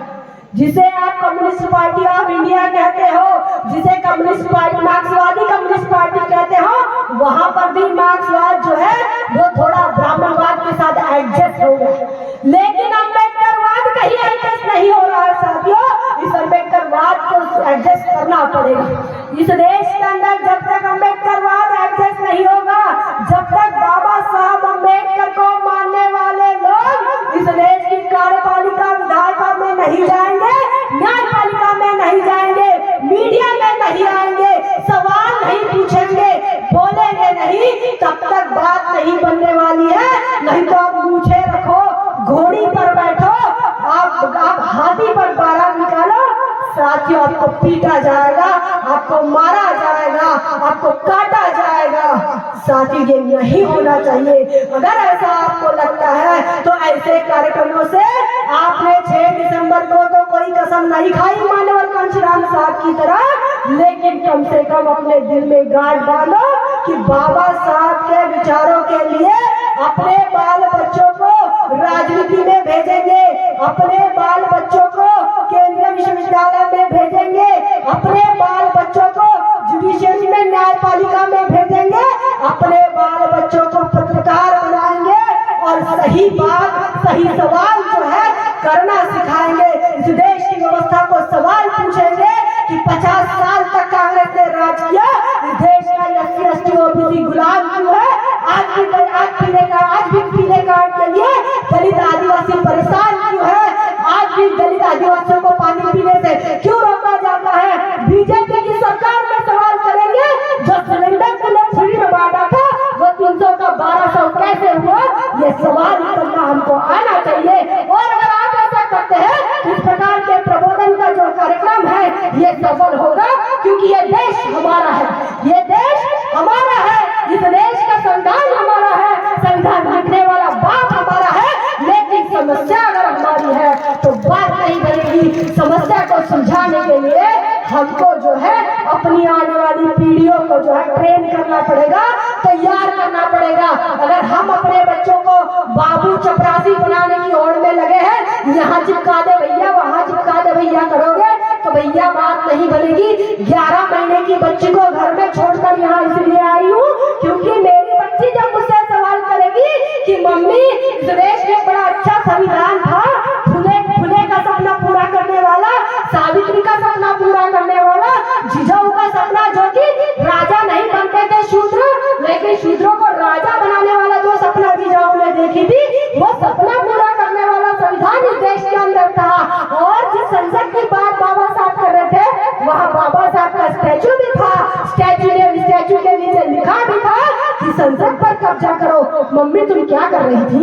जिसे आप कम्युनिस्ट पार्टी ऑफ इंडिया कहते हो, जिसे कम्युनिस्ट पार्टी, मार्क्सवादी कम्युनिस्ट पार्टी कहते हो, वहां पर भी मार्क्सवाद जो है वो थोड़ा ब्राह्मणवाद के साथ एडजस्ट हो गया। लेकिन अम्बेडकरवाद कहीं एडजस्ट नहीं हो रहा है साथियों। इस अम्बेडकरवाद को एडजस्ट करना पड़ेगा। इस देश के अंदर जब तक अम्बेडकरवाद एडजस्ट नहीं होगा, जब तक बाबा साहब अम्बेडकर को मानने वाले लोग इस देश की कार्यपालिका विधायिका में नहीं जाएंगे, न्यायपालिका में नहीं जाएंगे, मीडिया में नहीं आएंगे, सवाल नहीं पूछेंगे, बोलेंगे नहीं, तब तक बात नहीं बनने वाली है। नहीं तो आप मूछे रखो, घोड़ी पर बैठो, आप हाथी पर बारात निकालो, साथियों आपको पीटा जाएगा, आपको मारा जाएगा, आपको काटा जाएगा। साथियों, ये नहीं होना चाहिए। अगर ऐसा आपको लगता है तो ऐसे कार्यक्रमों से आपने 6 दिसंबर को तो कोई कसम नहीं खाई मानवर कांशीराम साहब की तरह, लेकिन कम से कम अपने दिल में गांठ बांधो कि बाबा साहब के विचारों के लिए अपने बाल बच्चों को राजनीति में भेजेंगे, अपने बाल बच्चों को केंद्रीय विश्वविद्यालय में भेजेंगे, अपने बाल बच्चों को जुडिशरी में, न्यायपालिका में भेजेंगे, अपने बाल बच्चों को पत्रकार बनाएंगे और सही बात, सही सवाल जो है करना सिखाएंगे। इस देश की व्यवस्था को सवाल पूछेंगे कि 50 साल तक कांग्रेस ने राज किया, इस देश का SC ST OBC गुलाम क्यों है? आज भी पीने कार्ड के लिए दलित आदिवासी परेशान क्यों है? आज भी दलित आदिवासियों को पानी पीने से क्यों रोका जाता है? बीजेपी की सरकार में सवाल करेंगे, जो सिलेंडर को फ्री में बांटा था वो 300 का 1200 कैसे हुआ? ये सवाल करना हमको आना चाहिए। और अगर आप ऐसा करते हैं, इस प्रकार के प्रबोधन का जो कार्यक्रम है ये सफल होगा, क्योंकि ये देश हमारा है, ये देश हमारा है, इस देश का संविधान हमारा है, संविधान लिखने वाला बाप हमारा है। लेकिन समस्या अगर हमारी है तो बात नहीं बनेगी। समस्या को सुलझाने के लिए हमको जो है अपनी आने वाली पीढ़ियों को जो है ट्रेन करना पड़ेगा, तैयार करना पड़ेगा। अगर हम अपने बच्चों को बाबू चपरासी बनाने की होड़ में लगे हैं, यहाँ चिपका दे भैया, वहाँ चिपका दे भैया करोगे तो भैया बात नहीं बनेगी। 11 महीने की बच्ची को घर में छोड़कर यहाँ इसलिए आई हूँ क्योंकि मेरी बच्ची जब मुझसे सवाल करेगी कि मम्मी इस देश में बड़ा अच्छा संविधान था, फुले का सपना पूरा करने वाला, सावित्री का सपना पूरा करने वाला, जिजाऊ का सपना जो कि राजा नहीं बनते थे शूद्र, लेकिन शूद्रों को राजा बनाने वाला जो सपना जिजाऊ ने देखी थी, वो सपना पूरा करने वाला संविधान इस देश के अंदर था। और जिस संसद की बात बाबा साहब कर रहे थे, वहाँ बाबा साहब का स्टैचू भी था, स्टैचू के नीचे लिखा भी था कि संसद पर कब्जा करो। मम्मी तुम क्या कर रही थी?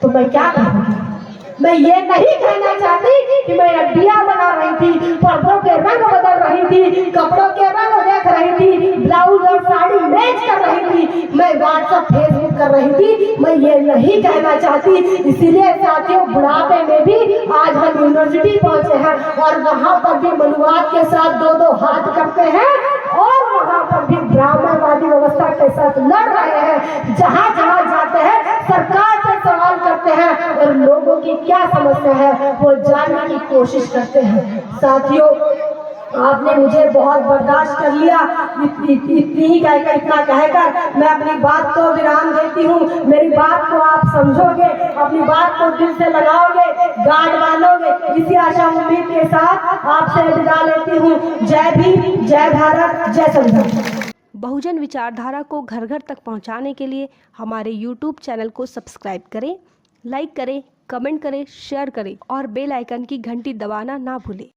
तो मैं क्या करूँगी? मैं ये नहीं कहना चाहती कि मैं अड्डियां बना रही थी, पर्दों के रंग बदल रही थी, कपड़ों के रंग देख रही थी, ब्लाउज और साड़ी मैच कर रही थी, मैं व्हाट्सएप फेसबुक कर रही थी, मैं ये नहीं कहना चाहती। इसीलिए साथियों, बुढ़ापे में भी आज हम यूनिवर्सिटी पहुंचे हैं और वहाँ पर भी मनुवाद के साथ 2-2 हाथ करते हैं और वहाँ पर भी ब्राह्मणवादी व्यवस्था के साथ लड़ रहे हैं। जहाँ जहाँ जाते हैं सरकार से सवाल करते हैं और लोगों की क्या समस्या है वो जानने की कोशिश करते हैं। साथियों, आपने मुझे बहुत बर्दाश्त कर लिया, इतनी ही कहकर, इतना कहकर मैं अपनी बात को विराम देती हूँ। मेरी बात को आप समझोगे, अपनी बात को दिल से लगाओगे, गांठ बांधोगे, इसी आशा उम्मीद के साथ आपसे विदा लेती हूँ। जय भीम, जय भारत, जय संविधान। बहुजन विचारधारा को घर घर तक पहुंचाने के लिए हमारे YouTube चैनल को सब्सक्राइब करें, लाइक करें, कमेंट करें, शेयर करें और बेल आइकन की घंटी दबाना ना भूलें।